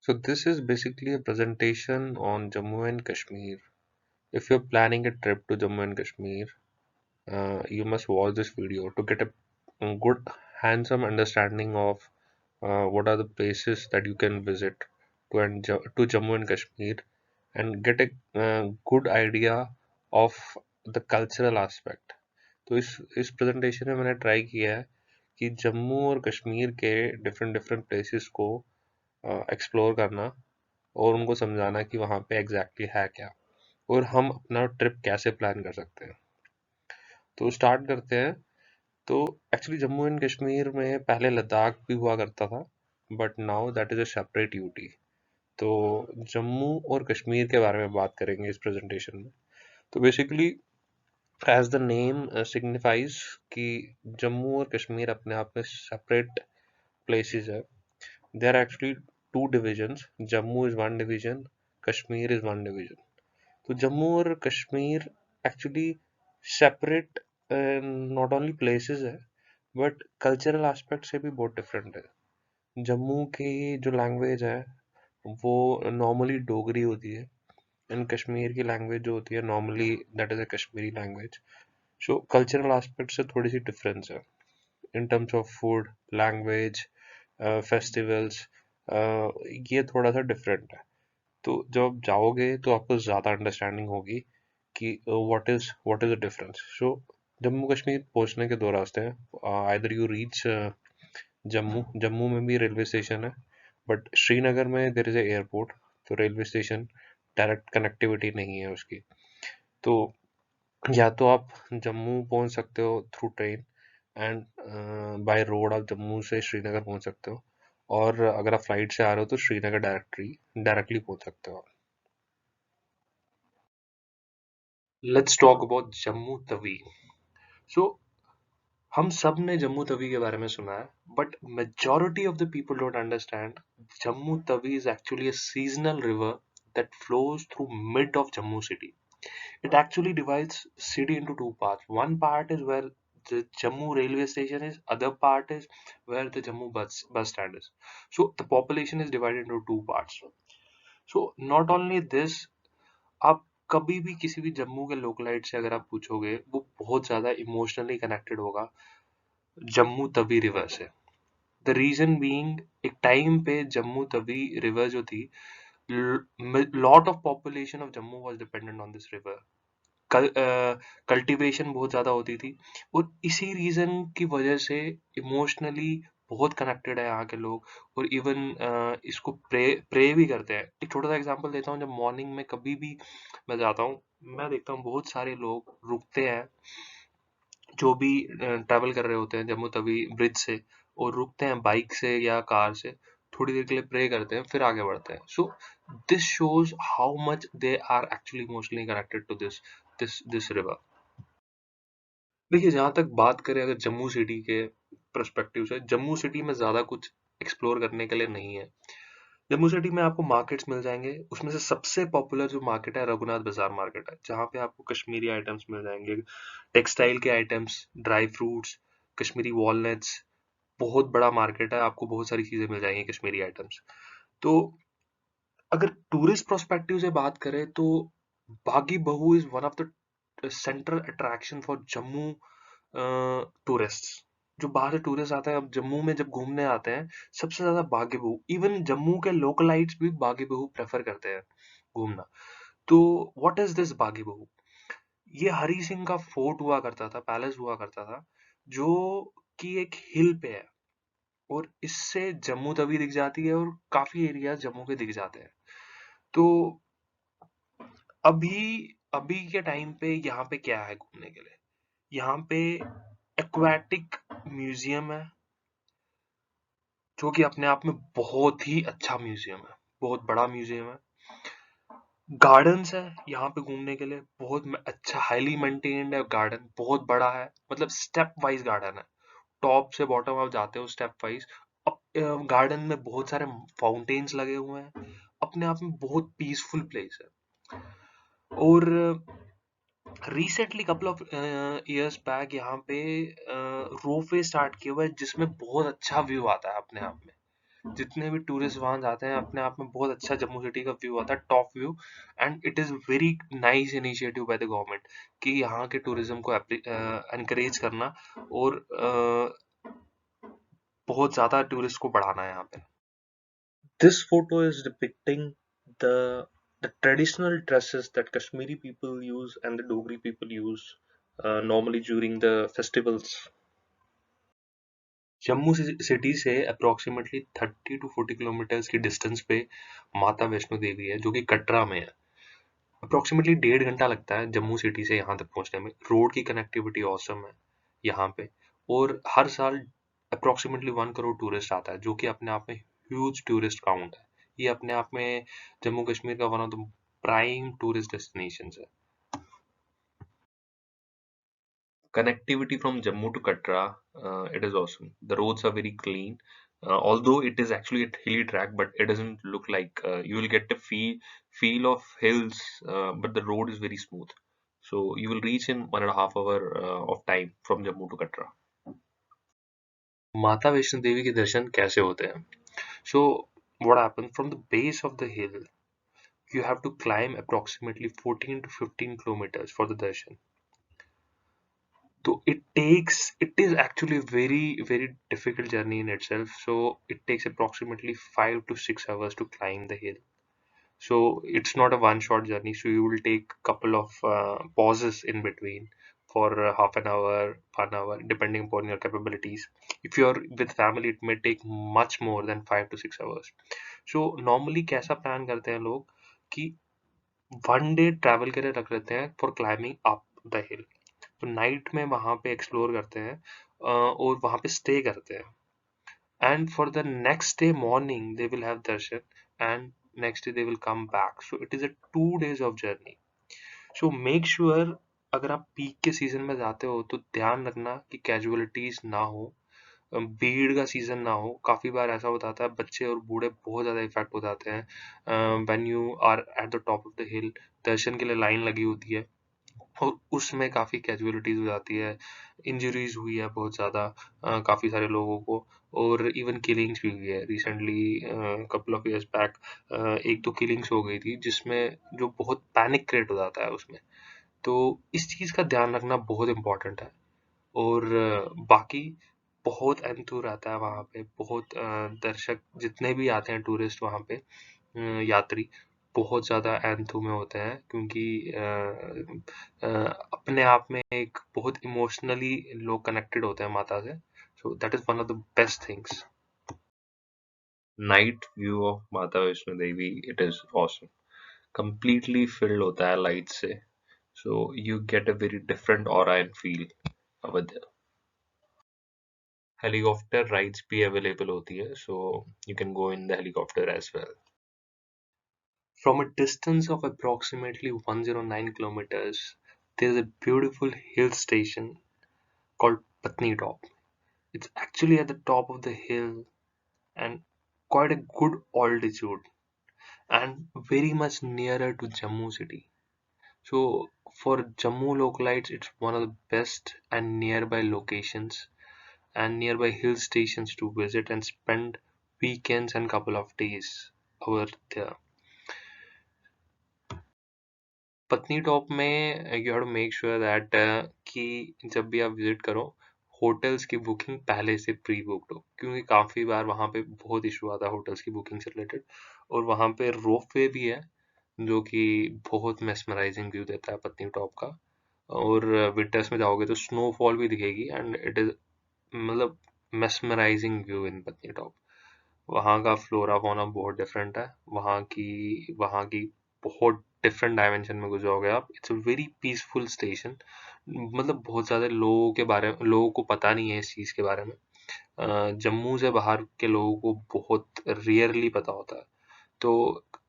So this is basically a presentation on Jammu and Kashmir. If you're planning a trip to Jammu and Kashmir, you must watch this video to get a good handsome understanding of what are the places that you can visit to Jammu and Kashmir and get a good idea of the cultural aspect. तो इस presentation में मैंने try किया है कि जम्मू और कश्मीर के different different places को एक्सप्लोर करना और उनको समझाना कि वहाँ पे एग्जैक्टली है क्या और हम अपना ट्रिप कैसे प्लान कर सकते हैं। तो स्टार्ट करते हैं। तो एक्चुअली जम्मू एंड कश्मीर में पहले लद्दाख भी हुआ करता था, but now that is a separate UT. तो जम्मू और कश्मीर के बारे में बात करेंगे इस प्रेजेंटेशन में। तो basically as the name signifies कि जम्मू और कश्मीर अपने आप में सेपरेट प्लेसेस है। There are actually two divisions, Jammu is one division, Kashmir is one division. तो जम्मू और Kashmir actually separate not only places है बट कल्चरल एस्पेक्ट से भी बहुत डिफरेंट है। जम्मू की जो लैंग्वेज है वो नॉर्मली डोगरी होती है एंड कश्मीर की लैंग्वेज जो होती है normally that is a Kashmiri language. So cultural aspect से थोड़ी सी डिफरेंस है in terms of food, language, festivals, ये थोड़ा सा डिफरेंट है। तो जब आप जाओगे तो आपको ज़्यादा अंडरस्टैंडिंग होगी कि व्हाट इज द डिफरेंस। सो जम्मू कश्मीर पहुंचने के दो रास्ते हैं। Either you reach Jammu, Jammu में भी रेलवे स्टेशन है बट श्रीनगर में देयर इज ए एयरपोर्ट, तो रेलवे स्टेशन डायरेक्ट कनेक्टिविटी नहीं है उसकी। तो या तो आप जम्मू पहुंच सकते हो through train and by road आप जम्मू से श्रीनगर पहुंच सकते हो, और अगर आप फ्लाइट से आ रहे हो तो श्रीनगर डायरेक्टली पहुंच सकते हो। Let's talk about Jammu Tawi. So हम सब ने जम्मू तवी के बारे में सुना है but majority of the people don't understand Jammu Tawi is actually a seasonal river that flows through mid of Jammu city. It actually divides city into two parts. One part is where the Jammu railway station is, other part is where the Jammu bus stand is. So the population is divided into two parts. So not only this, आप कभी भी किसी भी जम्मू के localite से अगर आप पूछोगे वो बहुत ज्यादा इमोशनली कनेक्टेड होगा जम्मू तवी रिवर से। द रीजन बीइंग एक टाइम पे जम्मू तवी रिवर जो थी, lot of population of Jammu was dependent on this river. Cultivation बहुत ज्यादा होती थी और इसी रीजन की वजह से इमोशनली बहुत कनेक्टेड है यहाँ के लोग। और इवन इसको प्रे प्रे भी करते हैं। एक छोटा सा एग्जांपल देता हूँ, जब मॉर्निंग में कभी भी मैं जाता हूँ, मैं देखता हूँ बहुत सारे लोग रुकते हैं जो भी ट्रैवल कर रहे होते हैं जम्मू तवी ब्रिज से, और रुकते हैं बाइक से या कार से, थोड़ी देर के लिए प्रे करते हैं फिर आगे बढ़ते हैं। So this shows how much they are actually emotionally connected to this river. देखिए, जहाँ तक बात करें अगर जम्मू सिटी के पर्सपेक्टिव से, जम्मू सिटी में ज़्यादा कुछ एक्सप्लोर करने के लिए नहीं है। जम्मू सिटी में आपको मार्केट्स मिल जाएंगे, उसमें से सबसे पॉपुलर जो मार्केट है रघुनाथ बाजार मार्केट है, जहाँ पे आपको कश्मीरी आइटम्स मिल जाएंगे, टेक्सटाइल के items, dry fruits, Kashmiri walnuts. बहुत बड़ा मार्केट है, आपको बहुत सारी चीज़ें मिल जाएंगी कश्मीरी आइटम्स। तो अगर टूरिस्ट प्रोस्पेक्टिव से बात करें तो बागी बहू is one of the central attraction for Jammu tourist. जो बाहर से टूरिस्ट आते हैं, अब जम्मू में जब घूमने आते हैं, सबसे ज्यादा बागे बहू, इवन जम्मू के लोकलाइट्स भी बागे बहू प्रेफर करते हैं घूमना। तो व्हाट इज दिस बागे बहू? ये हरी सिंह का फोर्ट हुआ करता था, पैलेस हुआ करता था, जो कि एक हिल पे है, और इससे जम्मू तवी दिख जाती है और काफी एरिया जम्मू के दिख जाते हैं। तो अभी अभी के टाइम पे यहाँ पे क्या है घूमने के लिए? यहाँ पे एक्वाटिक म्यूजियम है, जो कि अपने आप में बहुत ही अच्छा म्यूजियम है, बहुत बड़ा म्यूजियम है। गार्डन्स है यहाँ पे घूमने के लिए, बहुत अच्छा हाईली मेंटेन्ड है गार्डन, बहुत बड़ा है, मतलब स्टेप वाइज गार्डन है, टॉप से बॉटम आप जाते हो स्टेप वाइज। अब गार्डन में बहुत सारे फाउंटेन्स लगे हुए हैं, अपने आप में बहुत पीसफुल प्लेस है। और recently couple of years back यहाँ पे रोपवे स्टार्ट किया हुआ है, जिसमें बहुत अच्छा व्यू आता है अपने आप में। जितने भी टूरिस्ट वहां जाते हैं अपने आप में बहुत अच्छा जम्मू सिटी का व्यू आता है, top view. And it is very nice initiative by the government कि यहाँ के टूरिज्म को एनकरेज करना और बहुत ज़्यादा टूरिस्ट को बढ़ाना है यहाँ पे। This photo is depicting the traditional dresses that Kashmiri people use and the Dogri people use normally during the festivals. Jammu city से अप्रोक्सीमेटली 30 to 40 किलोमीटर्स की डिस्टेंस पे माता वैष्णो देवी है, जो कि कटरा में है। अप्रोक्सीमेटली 1.5 घंटा लगता है जम्मू सिटी से यहाँ तक पहुँचने में। रोड की कनेक्टिविटी ऑसम है यहाँ पे। और हर साल अप्रोक्सीमेटली 1 करोड़ टूरिस्ट आता है, जो कि अपने आप में ह्यूज टूरिस्ट काउंट है। ये अपने आप में जम्मू कश्मीर का one of the prime tourist destination है। Connectivity from Jammu to Katra, it is awesome. The roads are very clean. Although it is actually a hilly track, but it doesn't look like you will get the feel of hills, but the road is very smooth. So you will reach in 1.5 hour of time from Jammu to Katra. माता वैष्णो देवी के दर्शन कैसे होते हैं? So what happened from the base of the hill, you have to climb approximately 14 to 15 kilometers for the darshan. So it is actually a very difficult journey in itself. So it takes approximately 5 to 6 hours to climb the hill. So it's not a one shot journey. So you will take couple of pauses in between for half an hour, 1 hour, depending upon your capabilities. If you're with family, it may take much more than 5 to 6 hours. So normally कैसा plan करते हैं लोग कि 1 day travel के लिए रख लेते हैं फॉर क्लाइंबिंग अप द हिल। तो नाइट में वहां पे एक्सप्लोर करते हैं और वहां पे स्टे करते हैं। And for the next day morning they will have Darshan and next day they will come back. So it is a 2 days of journey. So make sure अगर आप पीक के सीजन में जाते हो तो ध्यान रखना कि कैजुअलिटीज ना हो, भीड़ का सीजन ना हो। काफी बार ऐसा होता है बच्चे और बूढ़े बहुत ज्यादा इफेक्ट हो जाते हैं when you are at the top of the hill. दर्शन के लिए लाइन लगी होती है और उसमें काफ़ी कैजुअलिटीज हो जाती है, इंजरीज हुई है बहुत ज़्यादा काफ़ी सारे लोगों को, और इवन किलिंग्स भी हुई है recently. Couple of years back एक दो किलिंग्स हो गई थी जिसमें जो बहुत पैनिक क्रिएट हो जाता है उसमें। तो इस चीज़ का ध्यान रखना बहुत इम्पोर्टेंट है। और बाकी बहुत एंथू रहता है वहाँ पे, बहुत दर्शक जितने भी आते हैं टूरिस्ट वहाँ पे, यात्री बहुत ज़्यादा एंथू में होते हैं क्योंकि अपने आप में एक बहुत इमोशनली लोग कनेक्टेड होते हैं माता से। So that is one of the best things. Night view of Mata Vaishno Devi, it is awesome. Completely filled होता है लाइट से, so you get a very different aura and feel over there. Helicopter rides भी available होती है, so you can go in the helicopter as well. From a distance of approximately 109 kilometers, there is a beautiful hill station called Patni Top. It's actually at the top of the hill and quite a good altitude and very much nearer to Jammu city. So for Jammu localites, it's one of the best and nearby locations and nearby hill stations to visit and spend weekends and couple of days over there. पत्नी top में you have to make sure that कि जब भी आप visit करो hotels की booking पहले से प्री बुक्ड हो, क्योंकि काफ़ी बार वहाँ पे बहुत इशू आता है होटल्स की बुकिंग से रिलेटेड। और वहाँ पे रोपवे भी है जो कि बहुत मेस्मराइजिंग व्यू देता है पत्नी टॉप का। और विंटर्स में जाओगे तो स्नोफॉल भी दिखेगी एंड इट इज मतलब मेस्मराइजिंग व्यू इन पत्नी टॉप। वहाँ का फ्लोरा फौना बहुत डिफरेंट है, वहाँ की बहुत डिफरेंट डायमेंशन में गुजर जाओगे आप। It's a very peaceful station. मतलब बहुत ज़्यादा लोगों को पता नहीं है इस चीज़ के बारे में। जम्मू से बाहर के लोगों को बहुत रेयरली पता होता है। तो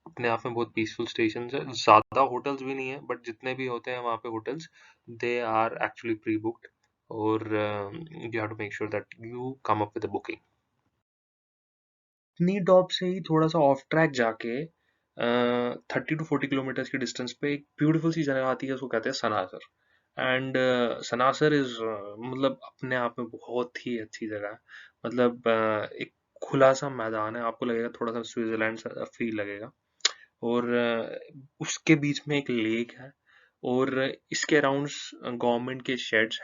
अपने आप में बहुत पीसफुल स्टेशन है। ज़्यादा होटल्स भी नहीं है बट जितने भी होते हैं वहाँ पे hotels, they are actually pre booked. और you have to make sure that you come up with the booking. Patnitop से ही थोड़ा सा ऑफ ट्रैक जाके 30 to 40 किलोमीटर्स की डिस्टेंस पे एक ब्यूटीफुल सी जगह आती है, उसको कहते हैं सनासर। एंड सनासर इज मतलब अपने आप में बहुत ही अच्छी जगह है। मतलब एक खुला सा मैदान है, आपको लगेगा थोड़ा सा स्विट्जरलैंड सा फील लगेगा। और उसके बीच में एक लेक है, और इसके अराउंड गवर्नमेंट के शेड्स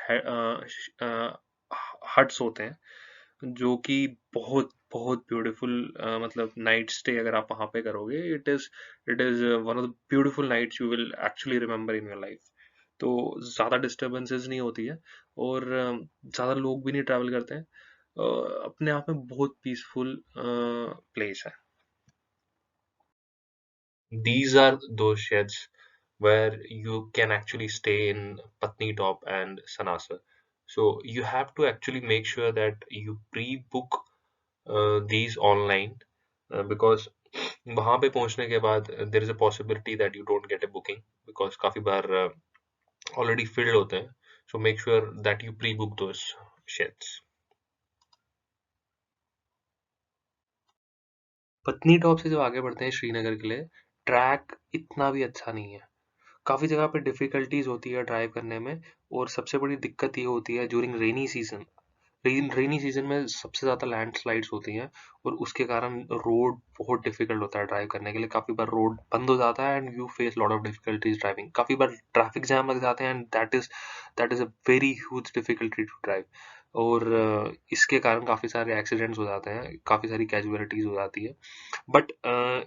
हट्स होते हैं, जो कि बहुत बहुत ब्यूटीफुल, मतलब नाइट स्टे अगर आप वहां पे करोगे, it is one of the beautiful nights you will actually remember in your life. तो ज़्यादा डिस्टरबेंसेस नहीं होती है, और ज़्यादा लोग भी नहीं ट्रैवल करते हैं। अपने आप में बहुत पीसफुल प्लेस है। These are those sheds where you can actually stay in Patni Top and Sanasa. So you have to actually make sure that you pre-book these online, because वहाँ पे पहुँचने के बाद there is a possibility that you don't get a booking, because काफी बार already filled होते हैं. So make sure that you pre-book those sheds. पत्नी top से जब आगे बढ़ते हैं श्रीनगर के लिए, ट्रैक इतना भी अच्छा नहीं है। काफ़ी जगह पे डिफ़िकल्टीज़ होती है ड्राइव करने में, और सबसे बड़ी दिक्कत ये होती है during rainy season. Rainy season में सबसे ज़्यादा लैंडस्लाइड्स होती हैं, और उसके कारण रोड बहुत डिफ़िकल्ट होता है ड्राइव करने के लिए। काफ़ी बार रोड बंद हो जाता है, and you face lot of difficulties driving. काफ़ी बार ट्रैफिक जैम लग जाते हैं, and that is a very huge difficulty to drive. और इसके कारण काफ़ी सारे एक्सीडेंट्स हो जाते हैं, काफ़ी सारी कैजुअलिटीज़ हो जाती है। बट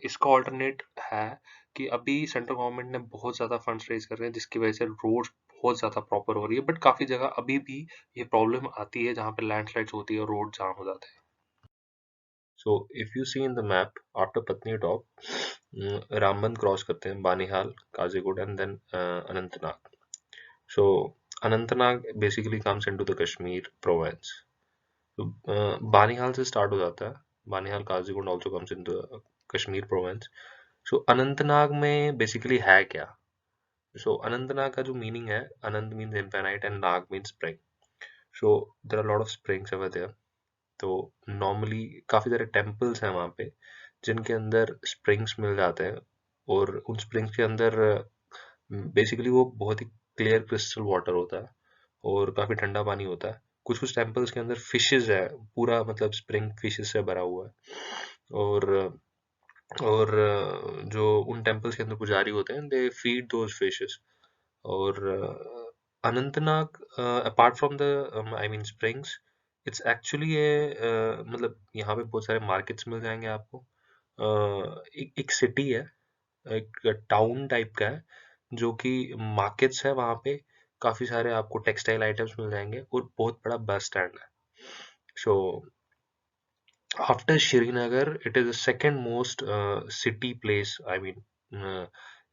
इसका ऑल्टरनेट है कि अभी सेंट्रल गवर्नमेंट ने बहुत ज़्यादा फंड्स रेज कर रहे हैं, जिसकी वजह से रोड्स बहुत ज़्यादा प्रॉपर हो रही है। बट काफ़ी जगह अभी भी ये प्रॉब्लम आती है जहाँ पे लैंडस्लाइड्स होती है और रोड जाम हो जाते हैं। So if you see in the map, after Patnitop Ramban cross करते हैं, Banihal, Qazigund, and then Anantnag. So Anantnag basically comes into the Kashmir province. Banihal से स्टार्ट हो जाता है. Banihal Qazigund also comes in the Kashmir province. So Anantnag में बेसिकली है क्या? सो अनंतनाग का जो मीनिंग है, अनंत मीन्स इनफाइनाइट एंड नाग means spring. So there are lot of springs over there. तो नॉर्मली काफी सारे टेम्पल्स हैं वहाँ पे, जिनके अंदर स्प्रिंग्स मिल जाते हैं, और उन स्प्रिंग्स के अंदर बेसिकली वो बहुत ही क्लियर क्रिस्टल वाटर होता है, और काफी ठंडा पानी होता है. कुछ कुछ टेम्पल्स के अंदर फिशेज है, पूरा मतलब स्प्रिंग फिशेज से भरा हुआ है. और जो उन टेम्पल्स के अंदर पुजारी होते हैं, दे फीड दोज फिशेस. और Anantnag, apart from the I mean springs, it's actually मतलब यहाँ पे बहुत सारे मार्केट्स मिल जाएंगे आपको. एक सिटी है, एक टाउन टाइप का है, जो कि मार्केट्स है वहाँ पे. काफी सारे आपको टेक्सटाइल आइटम्स मिल जाएंगे, और बहुत बड़ा बस स्टैंड है. सो after Srinagar, it is the second most city place. I mean,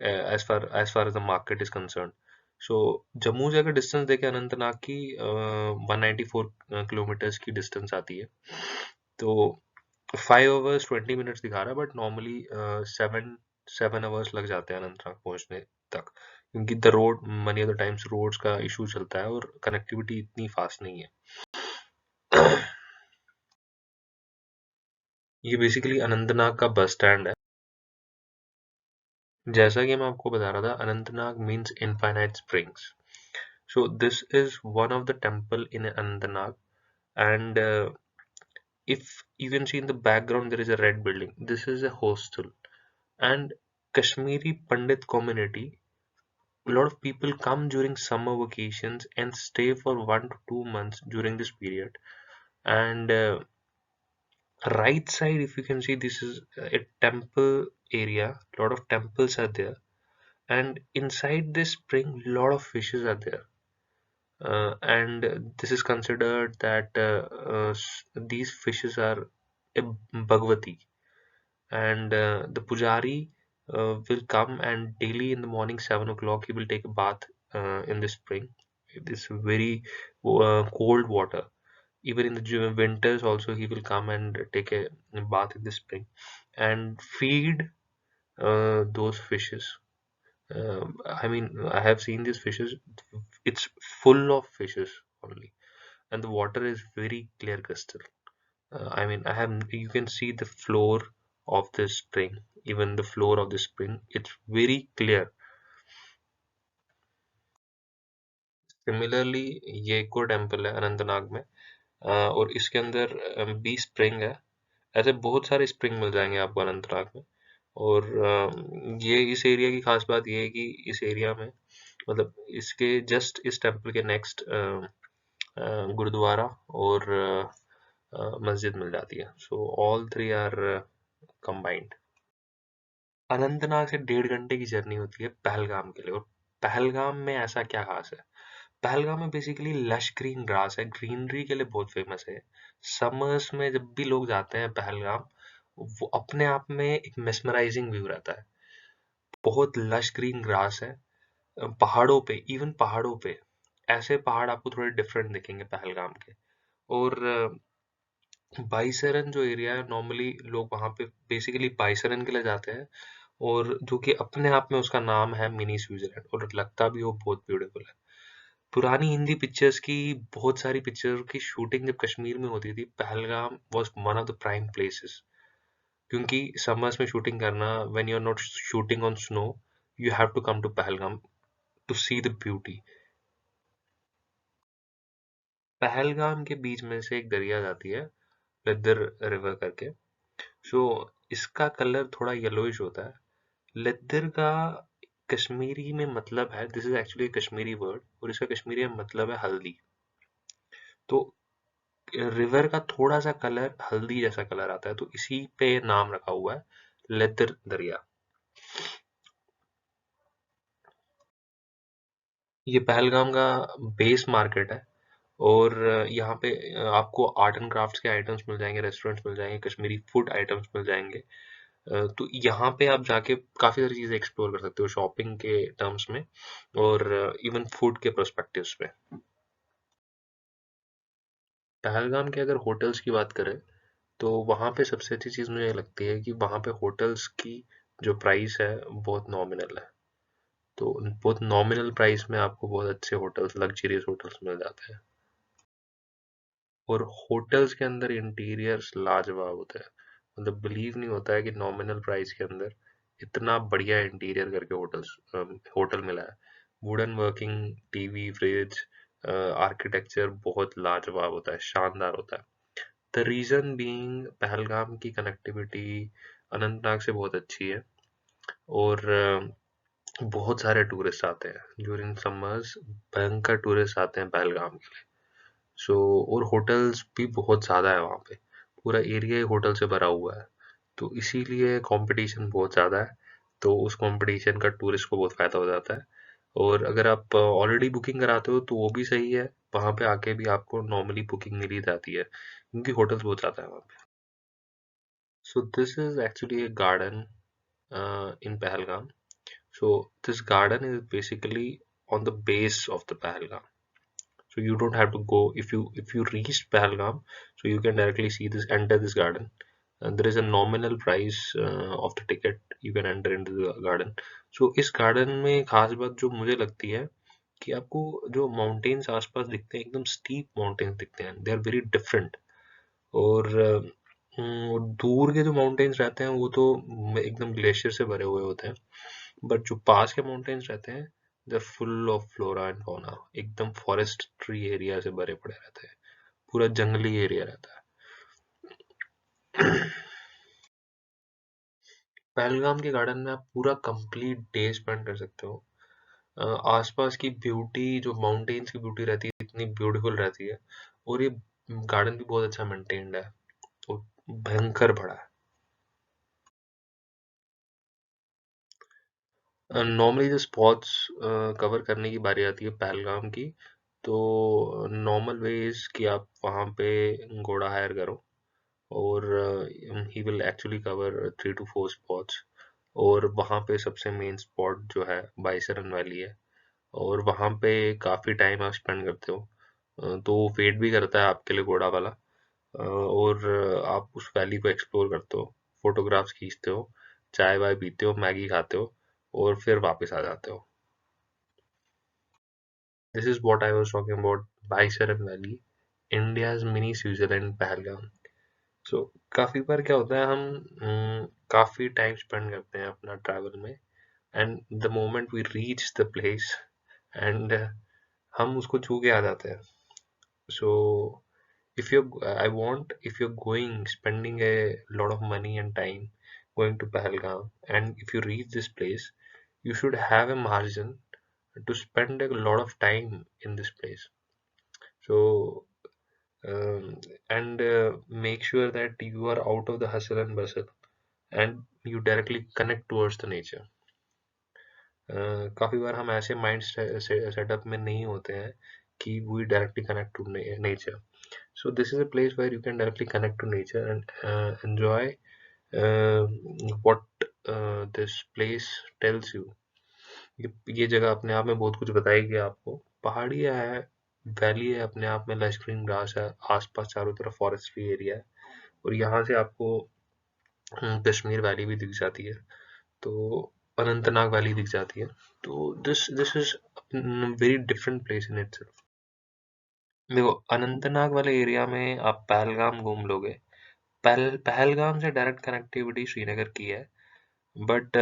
as far as the market is concerned. So Jammu से अगर डिस्टेंस देखें अनंतनाग की, 194 किलोमीटर्स की डिस्टेंस आती है. तो 5 hours 20 minutes दिखा रहा है, बट नॉर्मली 7 7 hours लग जाते हैं अनंतनाग पहुंचने तक, क्योंकि the road many of the times roads का इशू चलता है, और कनेक्टिविटी इतनी फास्ट नहीं है. ये बेसिकली अनंतनाग का बस स्टैंड है. जैसा कि मैं आपको बता रहा था, Anantnag means infinite springs. So this is one of the temple in Anantnag. And if you can see in the background, there is a red building. This is a hostel. And Kashmiri Pandit community, a lot of people come during summer vacations and stay for 1 to 2 months during this period. And right side, if you can see, this is a temple area. A lot of temples are there, and inside this spring lot of fishes are there. And this is considered that these fishes are a bhagwati, and the pujari will come, and daily in the morning 7 o'clock he will take a bath in the spring. This very cold water. Even in the winters also he will come and take a bath in the spring, and feed those fishes. I mean, I have seen these fishes. It's full of fishes only, and the water is very clear crystal. I mean, I have you can see the floor of the spring, even the floor of the spring. It's very clear. Similarly, ये एक और temple है अनंतनाग में, और इसके अंदर भी spring है, ऐसे बहुत सारे स्प्रिंग मिल जाएंगे आपको अनंतनाग में। और ये इस एरिया की खास बात ये है कि इस एरिया में मतलब इसके जस्ट इस टेम्पल के नेक्स्ट गुरुद्वारा और मस्जिद मिल जाती है। So all three are combined. Anantnag से 1.5 घंटे की जर्नी होती है पहलगाम के लिए। और पहलगाम में ऐसा क्या खास है? पहलगाम में बेसिकली लश ग्रीन ग्रास है, ग्रीनरी के लिए बहुत फेमस है। समर्स में जब भी लोग जाते हैं पहलगाम, वो अपने आप में एक मेस्मराइजिंग व्यू रहता है। बहुत लश ग्रीन ग्रास है। पहाड़ों पे, इवन पहाड़ों पे ऐसे पहाड़ आपको थोड़े डिफरेंट दिखेंगे पहलगाम के। और बाईसरन जो एरिया है, नॉर्मली लोग वहाँ पे बेसिकली बाईसरन के लिए जाते हैं, और जो कि अपने आप में उसका नाम है मिनी स्विट्जरलैंड, और लगता भी वो बहुत ब्यूटीफुल है। पुरानी हिंदी पिक्चर्स की बहुत सारी पिक्चर की शूटिंग जब कश्मीर में होती थी, Pahalgam was one of the prime places. क्योंकि समर्स में शूटिंग करना, when you are not shooting on snow, you have to come to Pahalgam to see the beauty. Pahalgam के बीच में से एक दरिया जाती है, लिद्दर रिवर करके। सो इसका कलर थोड़ा येलोइश होता है। लिद्दर का कश्मीरी में मतलब है, this is actually Kashmiri word, और इसका कश्मीरी में मतलब है हल्दी। तो रिवर का थोड़ा सा कलर हल्दी जैसा कलर आता है, तो इसी पे नाम रखा हुआ है लिद्दर दरिया। ये पहलगाम का बेस मार्केट है। और यहाँ पे आपको आर्ट एंड क्राफ्ट्स के आइटम्स मिल जाएंगे, रेस्टोरेंट्स मिल जाएंगे, कश्मीरी फूड आइटम्स मिल जाएंगे। तो यहाँ पे आप जाके काफ़ी सारी चीज़ें एक्सप्लोर कर सकते हो शॉपिंग के टर्म्स में, और इवन फूड के पर्सपेक्टिव्स में। पहलगाम के अगर होटल्स की बात करें, तो वहाँ पे सबसे अच्छी चीज़ मुझे लगती है कि वहाँ पे होटल्स की जो प्राइस है बहुत नॉमिनल है। तो बहुत नॉमिनल प्राइस में आपको बहुत अच्छे होटल्स, लग्जरियस होटल्स मिल जाते हैं। और होटल्स के अंदर इंटीरियर्स लाजवाब होते हैं। मतलब बिलीव नहीं होता है कि नॉमिनल प्राइस के अंदर इतना बढ़िया इंटीरियर करके होटल मिला है। Wooden working, TV, fridge, architecture बहुत लाजवाब होता है, शानदार होता है। द रीजन बीइंग पहलगाम की कनेक्टिविटी अनंतनाग से बहुत अच्छी है। और बहुत सारे टूरिस्ट आते हैं ड्यूरिंग समर्स, भयंकर टूरिस्ट आते हैं पहलगाम के लिए। सो और होटल्स भी बहुत ज़्यादा है वहाँ पे, पूरा एरिया ही होटल से भरा हुआ है। तो इसीलिए कंपटीशन बहुत ज़्यादा है। तो उस कंपटीशन का टूरिस्ट को बहुत फ़ायदा हो जाता है। और अगर आप ऑलरेडी बुकिंग कराते हो तो वो भी सही है, वहाँ पे आके भी आपको नॉर्मली बुकिंग मिल ही जाती है, क्योंकि होटल्स बहुत ज़्यादा है वहाँ पे। सो this is actually a garden in Pahalgam. So this garden is basically on the base of the Pahalgam. So you don't have to go, if you reach Pahalgam, so you can directly see this, enter this garden. And there is a nominal price of the ticket, you can enter into the garden. So इस garden में खास बात जो मुझे लगती है कि आपको जो माउंटेन्स आसपास दिखते हैं, एकदम स्टीप माउंटेन्स दिखते हैं, दे आर वेरी डिफरेंट। और दूर के जो माउंटेन्स रहते हैं वो तो एकदम ग्लेशियर से भरे हुए होते हैं, बट जो पास के माउंटेन्स रहते हैं, they are full of flora and fauna, एकदम फॉरेस्ट ट्री एरिया से भरे पड़े रहते हैं, पूरा जंगली एरिया रहता है। पहलगाम के गार्डन में आप पूरा कंप्लीट डे स्पेंड कर सकते हो। आसपास की ब्यूटी, जो माउंटेन्स की ब्यूटी रहती है, इतनी ब्यूटीफुल रहती है। और ये गार्डन भी बहुत अच्छा मेंटेन्ड है, और भयंकर बड़ा है। नॉर्मली जो स्पॉट्स कवर करने की बारी आती है पहलगाम की, तो नॉर्मल वेज कि आप वहाँ पे घोड़ा हायर करो, और he will actually cover 3 to 4 spots. और वहाँ पे सबसे मेन स्पॉट जो है बाईसरन वैली है, और वहाँ पे काफ़ी टाइम आप स्पेंड करते हो। तो वेट भी करता है आपके लिए घोड़ा वाला। और आप उस वैली को एक्सप्लोर करते हो, फोटोग्राफ्स खींचते हो, चाय वाय पीते हो, मैगी खाते हो, और फिर वापस आ जाते हो। This is what I was talking about Baisaran valley, India's mini Switzerland Pahalgam. So काफ़ी बार क्या होता है, हम काफ़ी टाइम स्पेंड करते हैं अपना ट्रैवल में, and the moment we reach the place, and हम उसको छू के आ जाते हैं। सो if you're spending a lot of money and time going to Pahalgam, and if you reach this place, you should have a margin to spend a lot of time in this place. So, and make sure that you are out of the hustle and bustle and you directly connect towards the nature. काफी बार हम ऐसे mind setup में नहीं होते हैं कि we directly connect to nature. So this is a place where you can directly connect to nature and enjoy uh, what this place tells you. ये जगह अपने आप में बहुत कुछ बताएगी आपको. पहाड़ियाँ है, वैली है, अपने आप में लश ग्रीन ग्रास है, आसपास चारों तरफ फॉरेस्ट्री एरिया है, और यहाँ से आपको कश्मीर वैली भी दिख जाती है, तो अनंतनाग वैली दिख जाती है. तो this is very different place in itself. देखो, अनंतनाग वाले एरिया में आप पहलगाम घूम लोगे. पहलगाम से डायरेक्ट कनेक्टिविटी श्रीनगर की है, but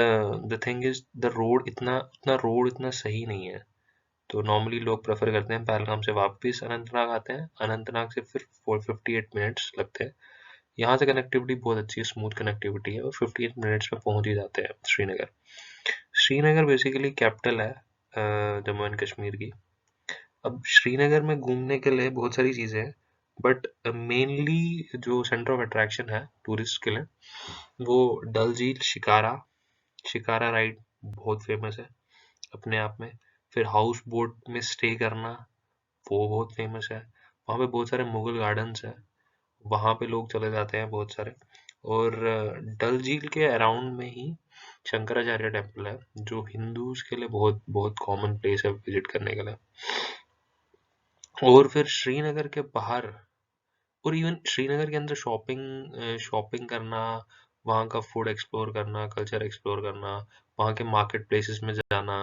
the thing is the road इतना सही नहीं है. तो नॉर्मली लोग प्रेफर करते हैं पहलगाम से वापस अनंतनाग आते हैं, अनंतनाग से फिर 458 मिनट्स लगते हैं. यहाँ से कनेक्टिविटी बहुत अच्छी है, स्मूथ कनेक्टिविटी है, और 58 मिनट्स में पहुंच ही जाते हैं श्रीनगर. श्रीनगर बेसिकली कैपिटल है जम्मू एंड कश्मीर की. अब श्रीनगर में घूमने के लिए बहुत सारी चीज़ें हैं, बट मेनली जो सेंटर ऑफ अट्रैक्शन है टूरिस्ट के लिए, वो डल झील, शिकारा. शिकारा राइड बहुत फेमस है अपने आप में. फिर हाउस बोट में स्टे करना, वो बहुत फेमस है. वहाँ पे बहुत सारे मुगल गार्डन्स हैं, वहाँ पे लोग चले जाते हैं बहुत सारे. और डल झील के अराउंड में ही शंकराचार्य टेम्पल है, जो हिंदूज के लिए बहुत बहुत कॉमन प्लेस है विजिट करने के लिए. और फिर श्रीनगर के बाहर, और इवन श्रीनगर के अंदर शॉपिंग करना, वहाँ का फूड एक्सप्लोर करना, कल्चर एक्सप्लोर करना, वहाँ के मार्केट प्लेसेस में जाना,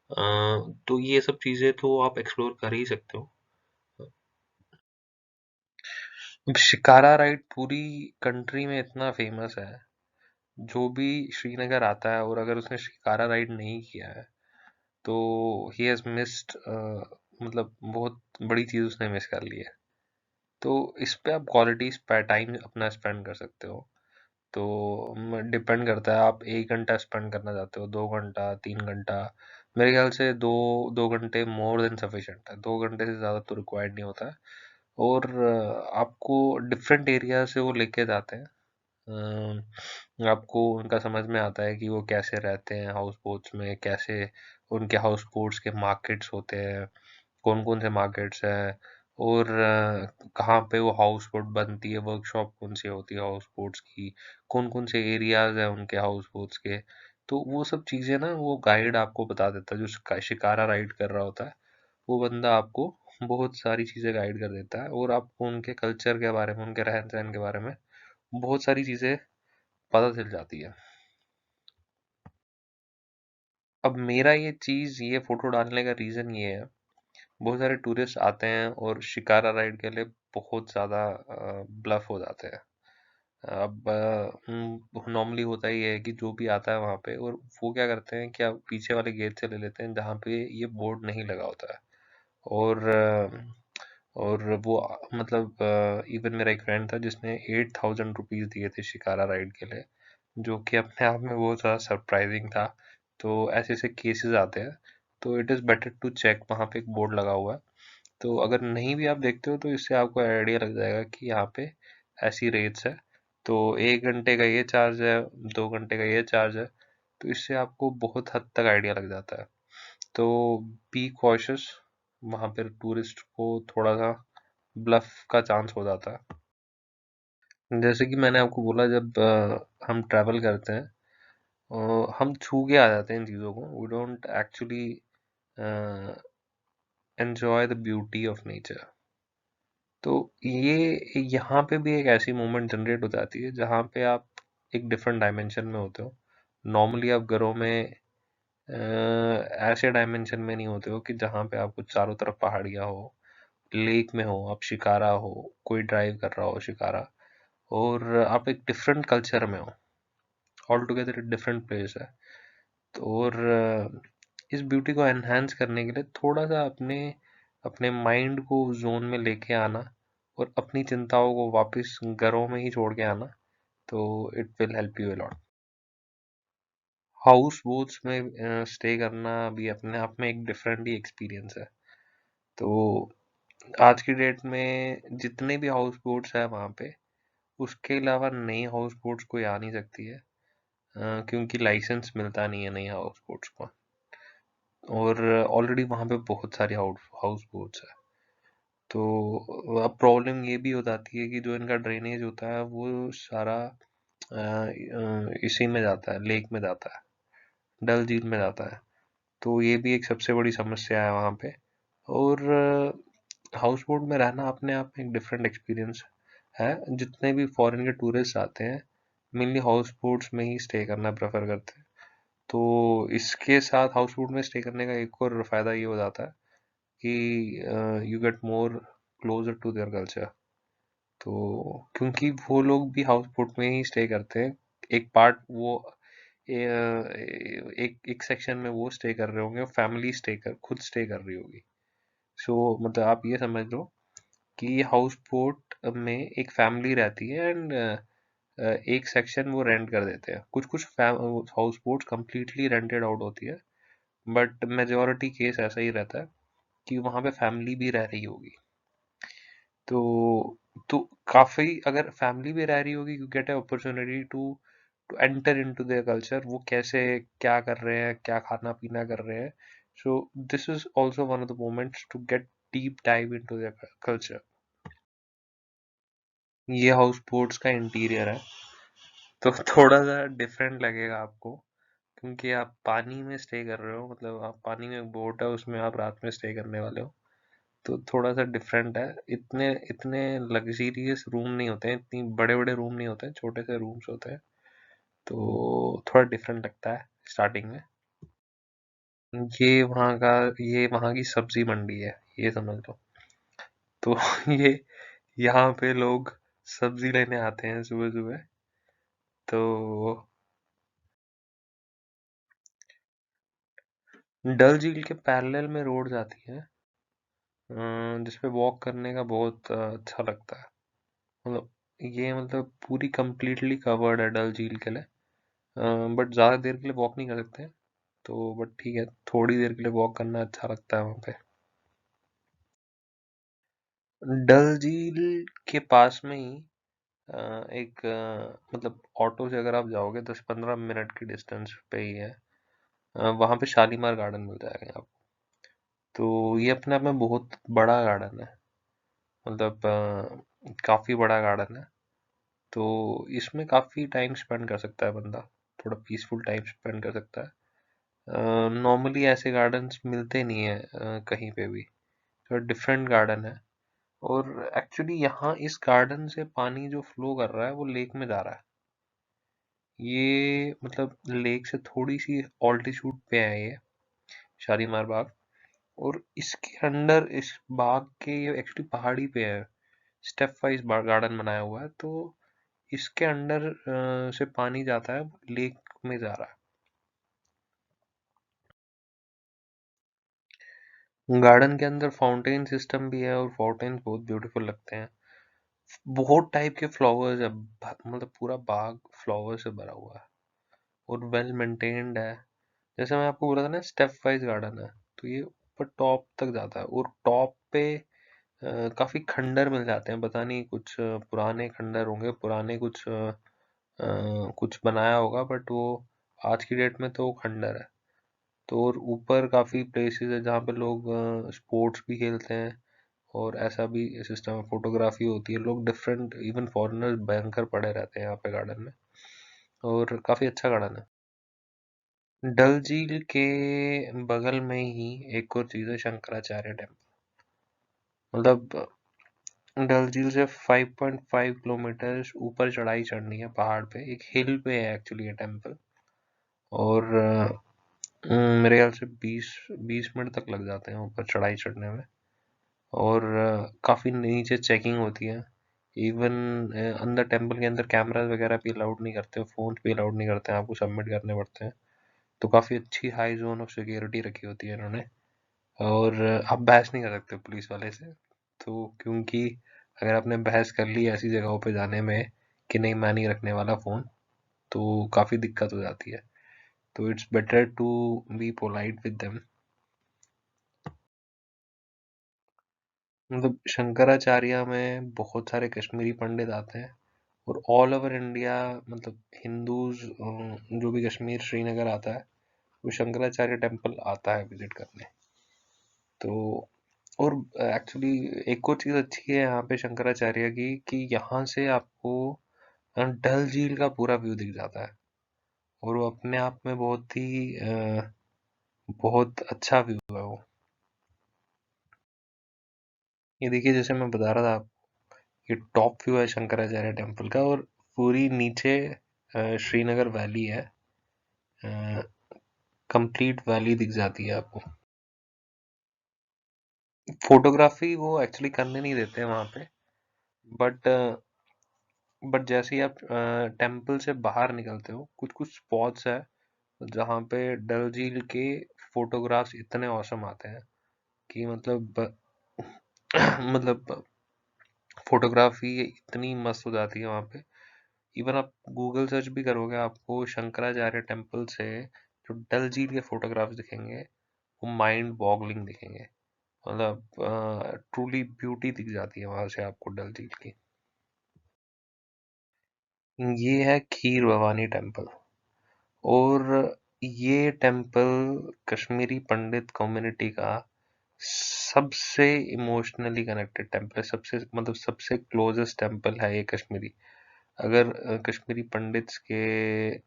तो ये सब चीज़ें तो आप एक्सप्लोर कर ही सकते हो. शिकारा राइड पूरी कंट्री में इतना फेमस है, जो भी श्रीनगर आता है और अगर उसने शिकारा राइड नहीं किया है, तो ही हैज़ मिस्ड, मतलब बहुत बड़ी चीज़ उसने मिस कर ली है. तो इस पे आप क्वालिटी टाइम अपना स्पेंड कर सकते हो. तो डिपेंड करता है, आप 1 घंटा स्पेंड करना चाहते हो, 2 घंटा, 3 घंटा. मेरे ख्याल से 2 घंटे मोर देन सफिशेंट है. 2 घंटे से ज़्यादा तो रिक्वायर्ड नहीं होता है. और आपको डिफरेंट एरिया से वो लेके जाते हैं. आपको उनका समझ में आता है कि वो कैसे रहते हैं हाउस बोट्स में, कैसे उनके हाउस बोट्स के मार्केट्स होते हैं, कौन कौन से मार्केट्स हैं, और कहाँ पे वो हाउस बोट बनती है, वर्कशॉप कौन सी होती है हाउस बोट्स की, कौन कौन से एरियाज हैं उनके हाउस बोट्स के. तो वो सब चीज़ें ना वो गाइड आपको बता देता है, जो शिकारा राइड कर रहा होता है, वो बंदा आपको बहुत सारी चीज़ें गाइड कर देता है, और आपको उनके कल्चर के बारे में, उनके रहन सहन के बारे में बहुत सारी चीज़ें पता चल जाती है. अब मेरा ये फोटो डालने का रीज़न ये है, बहुत सारे टूरिस्ट आते हैं और शिकारा राइड के लिए बहुत ज़्यादा ब्लफ हो जाते हैं. अब नॉर्मली होता ही है कि जो भी आता है वहाँ पे, और वो क्या करते हैं कि आप पीछे वाले गेट से ले लेते हैं जहाँ पे ये बोर्ड नहीं लगा होता है. और और वो मतलब इवन मेरा एक फ्रेंड था जिसने 8,000 रुपीज़ दिए थे शिकारा राइड के लिए, जो कि अपने आप में बहुत ज़्यादा सरप्राइजिंग था. तो ऐसे ऐसे केसेस आते हैं, तो it is better to check, वहाँ पे एक बोर्ड लगा हुआ है. तो अगर नहीं भी आप देखते हो तो इससे आपको आइडिया लग जाएगा कि यहाँ पे ऐसी रेट्स है. तो 1 घंटे का ये चार्ज है, 2 घंटे का ये चार्ज है. तो इससे आपको बहुत हद तक आइडिया लग जाता है. तो बी कॉशियस, वहाँ पर टूरिस्ट को थोड़ा सा ब्लफ का चांस हो जाता है. जैसे कि मैंने आपको बोला, जब हम ट्रैवल करते हैं, हम छू के आ जाते हैं इन चीज़ों को. We don't actually enjoy the beauty of nature. तो ये यहाँ पे भी एक ऐसी मोमेंट जनरेट हो जाती है जहाँ पे आप एक डिफरेंट डायमेंशन में होते हो. नॉर्मली आप घरों में ऐसे डायमेंशन में नहीं होते हो कि जहाँ पे आपको चारों तरफ पहाड़ियाँ हो, लेक में हो, आप शिकारा हो, कोई ड्राइव कर रहा हो शिकारा, और आप एक डिफरेंट कल्चर में हो, ऑल टुगेदर डिफरेंट प्लेस है. तो और इस ब्यूटी को एनहांस करने के लिए थोड़ा सा अपने अपने माइंड को जोन में लेके आना, और अपनी चिंताओं को वापस घरों में ही छोड़ के आना, तो it will help you a lot. House boats में स्टे करना भी अपने आप में एक डिफरेंट ही एक्सपीरियंस है। तो आज की डेट में जितने भी हाउस बोट्स है वहाँ पे, उसके अलावा नई हाउस बोट्स कोई आ नहीं सकती है, क्योंकि लाइसेंस मिलता नहीं है नई हाउस बोट्स को। और ऑलरेडी वहाँ पे बहुत सारी हाउस बोट्स है। तो अब प्रॉब्लम ये भी हो जाती है कि जो इनका ड्रेनेज होता है वो सारा इसी में जाता है, लेक में जाता है, डल झील में जाता है। तो ये भी एक सबसे बड़ी समस्या है वहाँ पे। और हाउस बोट में रहना अपने आप में एक डिफरेंट एक्सपीरियंस है। जितने भी फॉरेन के टूरिस्ट आते हैं मेनली हाउस बोट्स में ही स्टे करना प्रेफर करते हैं। तो इसके साथ हाउस बोट में स्टे करने का एक और फायदा ये हो जाता है कि you get more closer to their culture. तो क्योंकि वो लोग भी हाउस बोट में ही स्टे करते हैं, एक पार्ट वो एक एक सेक्शन में वो स्टे कर रहे होंगे, फैमिली खुद स्टे कर रही होगी। सो मतलब आप ये समझ लो कि हाउस बोट में एक फैमिली रहती है, एंड एक सेक्शन वो रेंट कर देते हैं। कुछ कुछ house boats completely rented out होती है, बट मेजोरिटी केस ऐसा ही रहता है कि वहाँ पे फैमिली भी रह रही होगी। तो तो काफी, अगर फैमिली भी रह रही होगी, you get a opportunity to enter into their culture. वो कैसे क्या कर रहे हैं, क्या खाना पीना कर रहे हैं। So this is also one of the moments to get deep dive into their culture. ये हाउस बोट्स का इंटीरियर है, तो थोड़ा सा डिफरेंट लगेगा आपको, क्योंकि आप पानी में स्टे कर रहे हो, मतलब आप पानी में, एक बोट है उसमें आप रात में स्टे करने वाले हो। तो थोड़ा सा डिफरेंट है। इतने इतने लग्जरियस रूम नहीं होते हैं, इतनी बड़े बड़े रूम नहीं होते हैं, छोटे से रूम्स होते हैं। तो थोड़ा डिफरेंट लगता है स्टार्टिंग में। ये वहाँ का ये वहाँ की सब्जी मंडी है, ये समझ लो। तो ये यहाँ पे लोग सब्जी लेने आते हैं सुबह सुबह। तो डल झील के पैरेलल में रोड जाती है, जिसपे वॉक करने का बहुत अच्छा लगता है। मतलब ये मतलब पूरी कंप्लीटली कवर्ड है डल झील के लिए, बट ज़्यादा देर के लिए वॉक नहीं कर सकते। तो बट ठीक है, थोड़ी देर के लिए वॉक करना अच्छा लगता है वहाँ पे। डल झील के पास में ही एक मतलब ऑटो से अगर आप जाओगे 10-15 मिनट की डिस्टेंस पे ही है, वहाँ पे शालीमार गार्डन मिल जाएगा आपको। तो ये अपने आप में बहुत बड़ा गार्डन है, मतलब काफ़ी बड़ा गार्डन है। तो इसमें काफ़ी टाइम स्पेंड कर सकता है बंदा, थोड़ा पीसफुल टाइम स्पेंड कर सकता है। नॉर्मली ऐसे गार्डन्स मिलते नहीं है कहीं पे भी, तो डिफरेंट गार्डन है। और एक्चुअली यहाँ इस गार्डन से पानी जो फ्लो कर रहा है वो लेक में जा रहा है। ये मतलब लेक से थोड़ी सी ऑल्टीट्यूड पे है ये शालीमार बाग। और इसके अंडर, इस बाग के, ये एक्चुअली पहाड़ी पे है, स्टेप वाइज गार्डन बनाया हुआ है। तो इसके अंडर से पानी जाता है, लेक में जा रहा है। गार्डन के अंदर फाउंटेन सिस्टम भी है, और फाउंटेन बहुत ब्यूटीफुल लगते हैं। बहुत टाइप के फ्लावर्स है, मतलब पूरा बाग फ्लावर से भरा हुआ है, और वेल मेंटेन्ड है। जैसे मैं आपको बोला था ना, स्टेप वाइज गार्डन है। तो ये ऊपर टॉप तक जाता है, और टॉप पे काफी खंडर मिल जाते हैं। पता नहीं, कुछ पुराने खंडर होंगे, पुराने कुछ बनाया होगा, बट वो आज की डेट में तो वो खंडर है। तो और ऊपर काफी प्लेसेस है जहाँ पे लोग स्पोर्ट्स भी खेलते हैं, और ऐसा भी सिस्टम है, फोटोग्राफी होती है। लोग डिफरेंट, इवन फॉरेनर्स भयंकर पड़े रहते हैं यहाँ पे गार्डन में, और काफी अच्छा गार्डन है। डल झील के बगल में ही एक और चीज है, शंकराचार्य टेम्पल। मतलब डल झील से 5.5 किलोमीटर ऊपर चढ़ाई चढ़नी है पहाड़ पे, एक हिल पे है एक्चुअली ये टेम्पल। और मेरे ख्याल से 20-20 मिनट तक लग जाते हैं ऊपर चढ़ाई चढ़ने में। और काफी नीचे चेकिंग होती है। इवन अंदर, टेम्पल के अंदर कैमरास वगैरह भी अलाउड नहीं करते, फोन भी अलाउड नहीं करते हैं, आपको सबमिट करने पड़ते हैं। तो काफी अच्छी हाई जोन ऑफ सिक्योरिटी रखी होती है इन्होंने। और आप बहस नहीं कर सकते पुलिस वाले से, तो क्योंकि अगर आपने बहस कर ली ऐसी जगहों पे जाने में कि नहीं मैं नहीं रखने वाला फ़ोन, तो काफ़ी दिक्कत हो जाती है। तो it's better to be polite with them. मतलब शंकराचार्य में बहुत सारे कश्मीरी पंडित आते हैं, और ऑल ओवर इंडिया मतलब हिंदूज जो भी कश्मीर श्रीनगर आता है वो शंकराचार्य टेम्पल आता है विजिट करने। तो और एक्चुअली एक और चीज़ अच्छी है यहाँ पे शंकराचार्य की कि यहाँ से आपको डल झील का पूरा व्यू दिख जाता है, और वो अपने आप में बहुत अच्छा व्यू है वो। ये देखिए जैसे मैं बता रहा था आपको, ये टॉप व्यू है शंकराचार्य टेम्पल का, और पूरी नीचे श्रीनगर वैली है, कंप्लीट वैली दिख जाती है आपको। फोटोग्राफी वो एक्चुअली करने नहीं देते हैं वहाँ पे, बट जैसे ही आप टेम्पल से बाहर निकलते हो कुछ कुछ स्पॉट्स है जहाँ पे डल झील के फोटोग्राफ्स इतने औसम आते हैं कि मतलब मतलब फोटोग्राफी इतनी मस्त हो जाती है वहाँ पे। इवन आप गूगल सर्च भी करोगे आपको शंकराचार्य टेम्पल से जो डल झील के फोटोग्राफ्स दिखेंगे वो माइंड बॉगलिंग दिखेंगे। मतलब ट्रूली ब्यूटी दिख जाती है वहां से आपको डल झील की। ये है खीर भवानी टेम्पल, और ये टेम्पल कश्मीरी पंडित कम्युनिटी का सबसे इमोशनली कनेक्टेड टेम्पल है, सबसे मतलब सबसे क्लोजेस्ट टेम्पल है ये कश्मीरी। अगर कश्मीरी पंडित्स के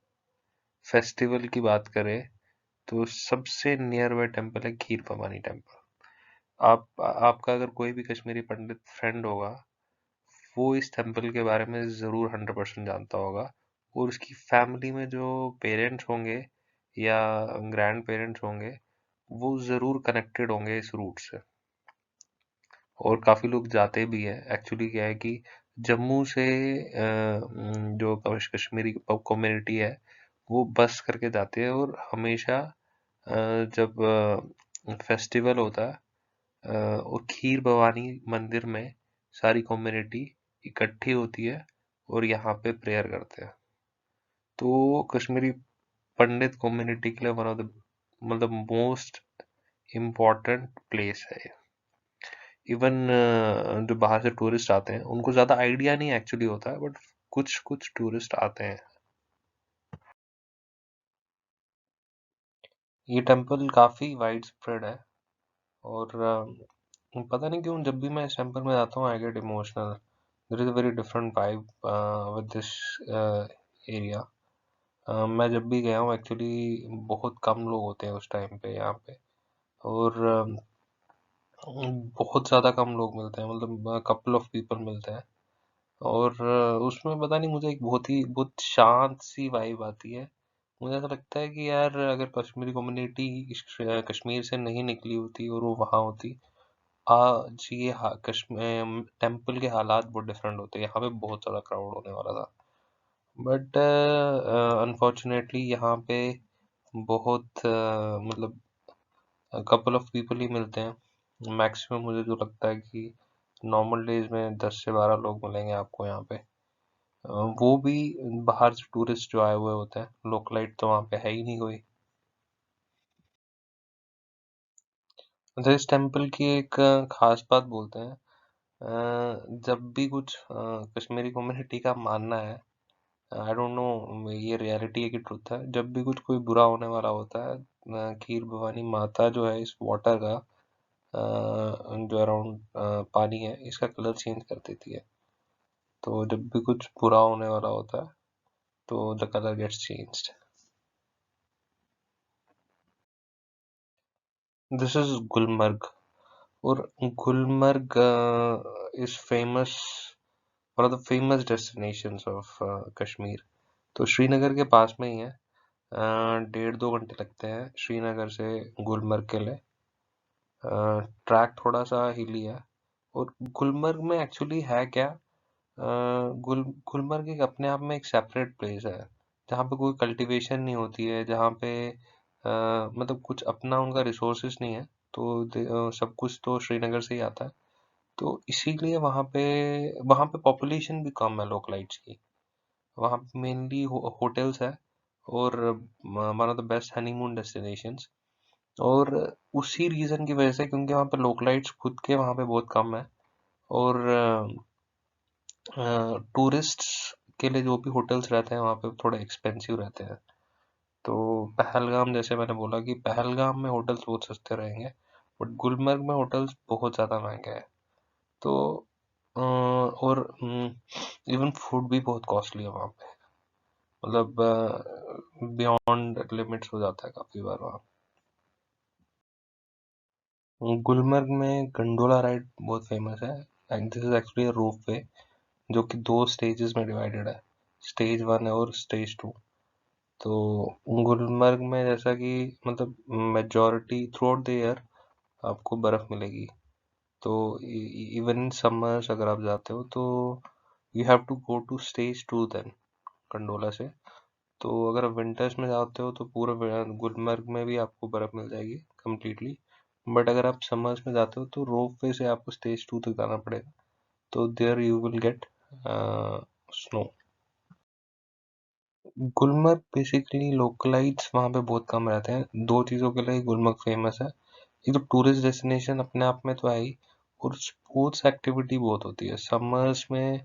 फेस्टिवल की बात करें तो सबसे नियर बाय टेम्पल है खीर भवानी टेम्पल। आपका अगर कोई भी कश्मीरी पंडित फ्रेंड होगा वो इस टेम्पल के बारे में ज़रूर 100% जानता होगा, और उसकी फैमिली में जो पेरेंट्स होंगे या ग्रैंड पेरेंट्स होंगे वो ज़रूर कनेक्टेड होंगे इस रूट से, और काफ़ी लोग जाते भी हैं। एक्चुअली क्या है कि जम्मू से जो कश्मीरी कम्युनिटी है वो बस करके जाते हैं, और हमेशा जब फेस्टिवल होता है और खीर भवानी मंदिर में सारी कम्युनिटी इकट्ठी होती है और यहाँ पे प्रेयर करते हैं। तो कश्मीरी पंडित कम्युनिटी के लिए वन ऑफ द मतलब मोस्ट इम्पोर्टेंट प्लेस है। इवन जो बाहर से टूरिस्ट आते हैं उनको ज़्यादा आइडिया नहीं एक्चुअली होता है, बट कुछ कुछ टूरिस्ट आते हैं। ये टेम्पल काफ़ी वाइड स्प्रेड है, और पता नहीं क्यों जब भी मैं इस टेम्पल में जाता हूँ I get emotional. There is a very different vibe with this area. मैं जब भी गया हूँ एक्चुअली बहुत कम लोग होते हैं उस टाइम पे यहाँ पे, और बहुत ज़्यादा कम लोग मिलते हैं, मतलब कपल ऑफ पीपल मिलते हैं। और उसमें पता नहीं मुझे एक बहुत शांत सी वाइब आती है। मुझे ऐसा लगता है कि यार अगर कश्मीरी कम्युनिटी कश्मीर से नहीं निकली होती और वो वहाँ होती, आज ये कश्मीर टेम्पल के हालात बहुत डिफरेंट होते। यहाँ पे बहुत ज़्यादा क्राउड होने वाला था, बट अनफॉर्चुनेटली यहाँ पे बहुत मतलब कपल ऑफ पीपल ही मिलते हैं। मैक्सिमम मुझे जो लगता है कि नॉर्मल डेज में 10 से 12 लोग मिलेंगे आपको यहाँ पे। वो भी बाहर से टूरिस्ट जो आए हुए होते हैं, लोकलाइट तो वहाँ पे है ही नहीं कोई। अच्छा, इस टेम्पल की एक खास बात बोलते हैं, जब भी कुछ कश्मीरी कम्युनिटी का मानना है, आई डोंट नो ये रियलिटी है कि ट्रुथ है, जब भी कुछ कोई बुरा होने वाला होता है खीर भवानी माता जो है इस वाटर का जो अराउंड पानी है इसका कलर चेंज कर देती है। तो जब भी कुछ बुरा होने वाला होता है तो the colour gets changed. This is Gulmarg, और Gulmarg is famous, one of the famous destinations of Kashmir. तो श्रीनगर के पास में ही है। 1.5-2 घंटे लगते हैं श्रीनगर से गुलमर्ग के लिए। ट्रैक थोड़ा सा हिली है, और गुलमर्ग में एक्चुअली है क्या, गुलमर्ग एक अपने आप में एक सेपरेट प्लेस है जहाँ पे कोई कल्टीवेशन नहीं होती है, जहाँ पे मतलब कुछ अपना उनका रिसोर्सेज नहीं है। तो सब कुछ तो श्रीनगर से ही आता है। तो इसीलिए वहाँ पे पॉपुलेशन भी कम है लोकलाइट्स की। वहाँ पे मेनली होटल्स है और one of the best honeymoon destinations. और उसी रीज़न की वजह से, क्योंकि वहाँ पे लोकलाइट्स खुद के वहाँ पे बहुत कम है, और टूरिस्ट्स के लिए जो भी होटल्स रहते हैं वहाँ पे थोड़े एक्सपेंसिव रहते हैं। तो पहलगाम, जैसे मैंने बोला कि पहलगाम में होटल्स बहुत सस्ते रहेंगे, बट गुलमर्ग में होटल्स बहुत ज़्यादा महंगे हैं। तो और इवन फूड भी बहुत कॉस्टली है वहाँ पे, मतलब बियॉन्ड लिमिट्स हो जाता है काफ़ी बार वहाँ। गुलमर्ग में गंडोला राइड बहुत फेमस है, एंड दिस इज एक्चुअली अ रोप वे जो कि 2 स्टेजेस में डिवाइडेड है, स्टेज 1 और स्टेज 2। तो गुलमर्ग में जैसा कि मतलब majority through out the year आपको बर्फ़ मिलेगी। तो इवन इन समर्स अगर आप जाते हो तो you have to go to stage 2 then, gondola से। तो अगर आप विंटर्स में जाते हो तो पूरा गुलमर्ग में भी आपको बर्फ़ मिल जाएगी कम्प्लीटली। बट अगर आप समर्स में जाते हो तो रोप वे से आपको स्टेज 2 तक जाना पड़ेगा, तो there you will get snow. Gulmarg basically localites वहाँ पे बहुत कम रहते हैं। 2 चीज़ों के लिए गुलमर्ग फेमस है। एक तो टूरिस्ट डेस्टिनेशन अपने आप में तो है ही, और स्पोर्ट्स एक्टिविटी बहुत होती है। समर्स में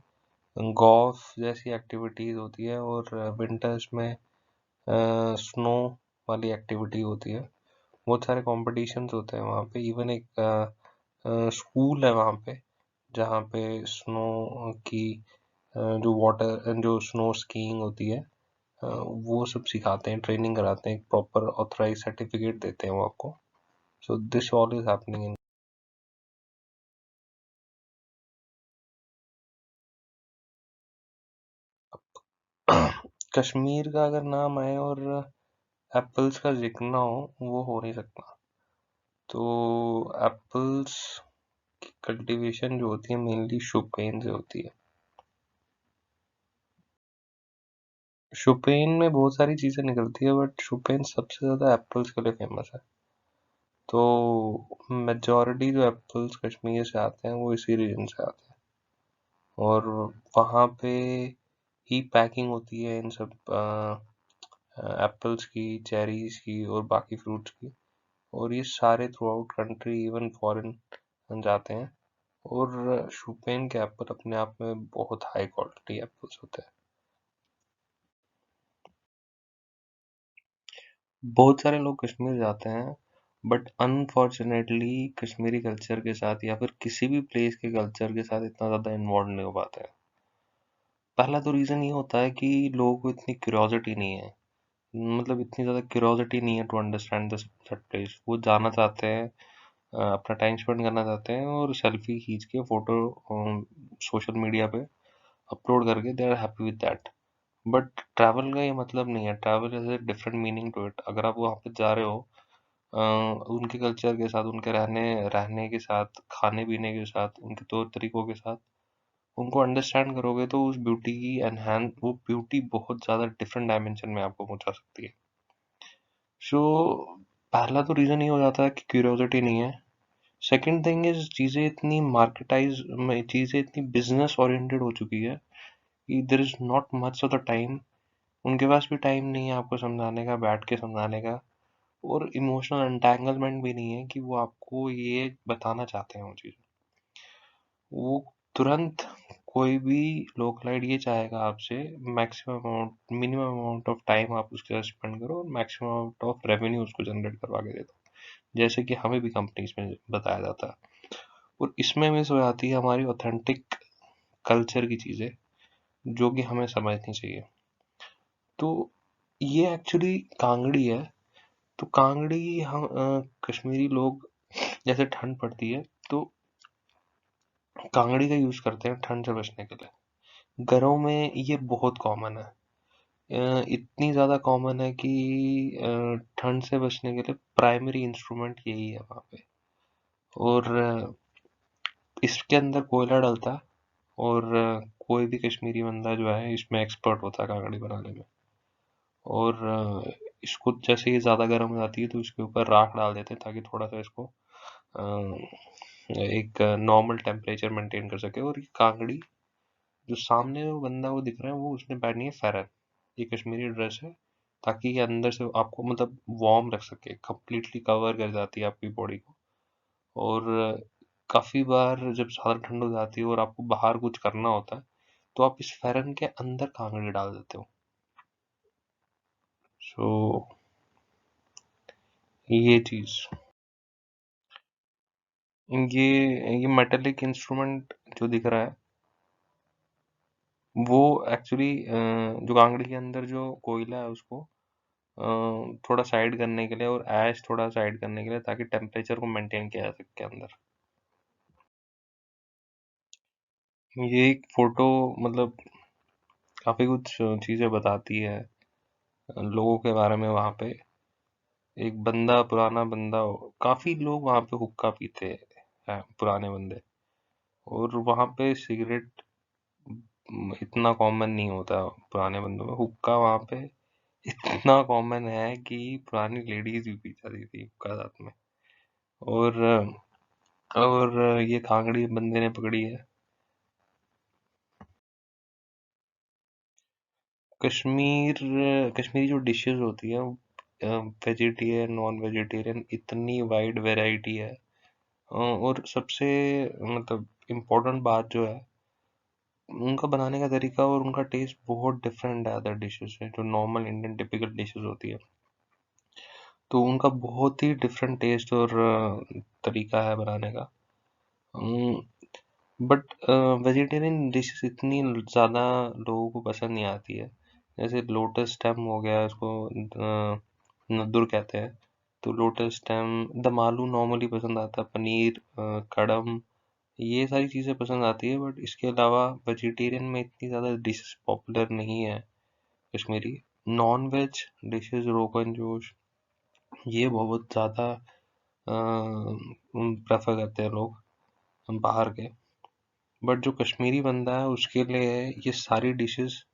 गोल्फ जैसी एक्टिविटीज़ होती है, और विंटर्स में स्नो वाली एक्टिविटी होती है। बहुत सारे कॉम्पिटिशन्स होते हैं वहाँ पे। इवन एक स्कूल है वहाँ पे जहाँ पे स्नो की जो स्नो स्कीइंग होती है वो सब सिखाते हैं, ट्रेनिंग कराते हैं, एक प्रॉपर ऑथराइज सर्टिफिकेट देते हैं वो आपको। So this all is happening in Kashmir का अगर नाम आए और एप्पल्स का जिक्र ना हो, वो हो नहीं सकता। तो एप्पल्स की कल्टीवेशन जो होती है मेनली शुपेन से होती है। शुपेन में बहुत सारी चीज़ें निकलती है, बट शुपेन सबसे ज़्यादा एप्पल्स के लिए फेमस है। तो मेजॉरिटी जो एप्पल्स कश्मीर से आते हैं वो इसी रीजन से आते हैं, और वहाँ पे ही पैकिंग होती है इन सब एप्पल्स की, चेरीज की और बाकी फ्रूट्स की, और ये सारे through out country even foreign जाते हैं। और शुपेन के एप्पल अपने आप में बहुत हाई क्वालिटी एप्पल्स होते हैं। बहुत सारे लोग कश्मीर जाते हैं, बट अनफॉर्चुनेटली कश्मीरी कल्चर के साथ या फिर किसी भी प्लेस के कल्चर के साथ इतना ज़्यादा इन्वॉल्व नहीं हो पाते हैं। पहला तो रीज़न ये होता है कि लोगों को इतनी क्यूरियोसिटी नहीं है, मतलब इतनी ज़्यादा क्यूरियोसिटी नहीं है to understand this that place. वो जाना चाहते हैं, अपना टाइम स्पेंड करना चाहते हैं, और सेल्फी खींच के फोटो सोशल मीडिया पे अपलोड करके they are happy with that. But travel का ये मतलब नहीं है। Travel is a different meaning to it. अगर आप वहाँ पे जा रहे हो उनके कल्चर के साथ, उनके रहने रहने के साथ, खाने पीने के साथ, उनके तौर तरीकों के साथ उनको अंडरस्टैंड करोगे, तो उस ब्यूटी की एनहांस वो ब्यूटी बहुत ज़्यादा डिफरेंट डायमेंशन में आपको पहुंचा सकती है। सो पहला तो रीज़न ये हो जाता है कि क्यूरियोसिटी नहीं है। सेकंड थिंग इज चीज़ें इतनी मार्केटाइज में, चीज़ें इतनी बिजनेस ओरिएंटेड हो चुकी है कि there is not much of the time. उनके पास भी टाइम नहीं है आपको समझाने का, बैठ के समझाने का, और इमोशनल एंटेंगलमेंट भी नहीं है कि वो आपको ये बताना चाहते हैं वो चीज़। वो तुरंत कोई भी लोकलाइट ये चाहेगा आपसे maximum amount, minimum amount of time आप उसके साथ स्पेंड करो, और मैक्सिमम अमाउंट ऑफ रेवेन्यू उसको जनरेट करवा के दे दो, जैसे कि हमें भी कंपनीज में बताया जाता है। और इसमें मिस हो जाती है हमारी ऑथेंटिक कल्चर की चीज़ें, जो कि हमें समझनी चाहिए। तो ये एक्चुअली कांगड़ी है। तो कांगड़ी हम कश्मीरी लोग, जैसे ठंड पड़ती है तो कांगड़ी का यूज़ करते हैं ठंड से बचने के लिए। घरों में ये बहुत कॉमन है। इतनी ज़्यादा कॉमन है कि ठंड से बचने के लिए प्राइमरी इंस्ट्रूमेंट यही है वहाँ पे। और इसके अंदर कोयला डलता है, और कोई भी कश्मीरी बंदा जो है इसमें एक्सपर्ट होता है कांगड़ी बनाने में। और इसको जैसे ही ज़्यादा गर्म हो जाती है तो इसके ऊपर राख डाल देते हैं ताकि थोड़ा सा इसको एक नॉर्मल टेम्परेचर मेंटेन कर सके। और ये कांगड़ी, जो सामने वो बंदा वो दिख रहा है, वो उसने पहनी है फेरन, ये कश्मीरी ड्रेस है, ताकि ये अंदर से आपको मतलब वार्म रख सके, कंप्लीटली कवर कर जाती है आपकी बॉडी को। और काफी बार जब ज्यादा ठंड हो जाती है और आपको बाहर कुछ करना होता है, तो आप इस फेरन के अंदर कांगड़ी डाल देते हो। सो ये चीज, ये मेटेलिक इंस्ट्रूमेंट जो दिख रहा है, वो एक्चुअली जो कांगड़ी के अंदर जो कोयला है उसको थोड़ा साइड करने के लिए, और ऐश थोड़ा साइड करने के लिए, ताकि टेम्परेचर को मेंटेन किया जा सके अंदर। ये एक फोटो मतलब काफी कुछ चीजें बताती है लोगों के बारे में। वहां पे एक बंदा, पुराना बंदा, काफी लोग वहां पे हुक्का पीते हैं, पुराने बंदे। और वहां पे सिगरेट इतना कॉमन नहीं होता पुराने बंदों में, हुक्का वहां पे इतना कॉमन है कि पुरानी लेडीज भी पी जाती थी हुक्का साथ में। और ये कांगड़ी बंदे ने पकड़ी है। कश्मीर कश्मीरी जो डिशेस होती है, वेजिटेरियन, नॉन वेजिटेरियन, इतनी वाइड वैरायटी है। और सबसे मतलब इम्पोर्टेंट बात जो है, उनका बनाने का तरीका और उनका टेस्ट बहुत डिफरेंट है अदर डिशेस से, जो नॉर्मल इंडियन टिपिकल डिशेस होती है। तो उनका बहुत ही डिफरेंट टेस्ट और तरीका है बनाने का। बट वेजिटेरियन डिशेस इतनी ज़्यादा लोगों को पसंद नहीं आती है। जैसे लोटस स्टेम हो गया, इसको नद्दुर कहते हैं। तो लोटस स्टेम, दम आलू नॉर्मली पसंद आता है, पनीर, कड़म, ये सारी चीज़ें पसंद आती है। बट इसके अलावा वेजिटेरियन में इतनी ज़्यादा डिशेस पॉपुलर नहीं है Kashmiri. Non veg dishes, rogan josh, ये बहुत ज़्यादा प्रेफर करते हैं लोग बाहर के। बट जो कश्मीरी बंदा है उसके लिए ये सारी डिशेस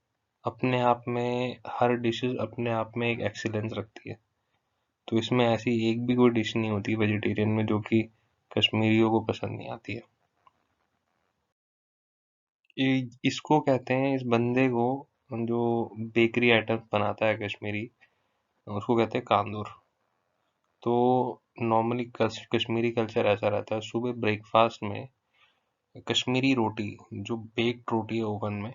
अपने आप में, हर डिशेस अपने आप में एक एक्सीलेंस रखती है। तो इसमें ऐसी एक भी कोई डिश नहीं होती वेजिटेरियन में जो कि कश्मीरियों को पसंद नहीं आती है। इसको कहते हैं, इस बंदे को, जो बेकरी आइटम बनाता है कश्मीरी, उसको कहते हैं कांदूर। तो नॉर्मली कश्मीरी कल्चर ऐसा रहता है, सुबह ब्रेकफास्ट में कश्मीरी रोटी, जो बेक्ड रोटी है ओवन में,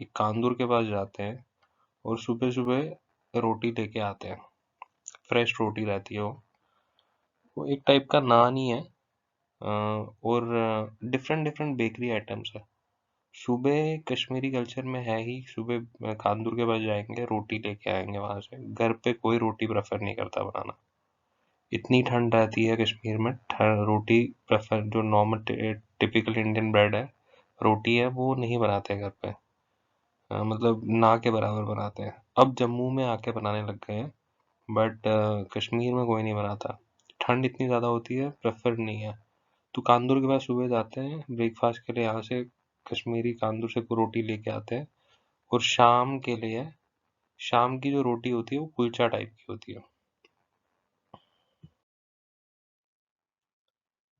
ये कांदूर के पास जाते हैं और सुबह सुबह रोटी लेके आते हैं। फ्रेश रोटी रहती है वो एक टाइप का नान ही है। और डिफरेंट डिफरेंट बेकरी आइटम्स है। सुबह कश्मीरी कल्चर में है ही, सुबह कांदूर के पास जाएंगे, रोटी लेके आएंगे वहां से। घर पे कोई रोटी प्रेफर नहीं करता बनाना, इतनी ठंड रहती है कश्मीर में। रोटी प्रेफर, जो नॉर्मल टिपिकल इंडियन ब्रेड है, रोटी है, वो नहीं बनाते घर पे। मतलब ना के बराबर बनाते हैं। अब जम्मू में आके बनाने लग गए हैं, बट कश्मीर में कोई नहीं बनाता। ठंड इतनी ज़्यादा होती है, प्रेफर नहीं है। तो कांदूर के पास सुबह जाते हैं ब्रेकफास्ट के लिए, यहाँ से कश्मीरी कांदूर से रोटी लेके आते हैं। और शाम के लिए, शाम की जो रोटी होती है वो कुलचा टाइप की होती है।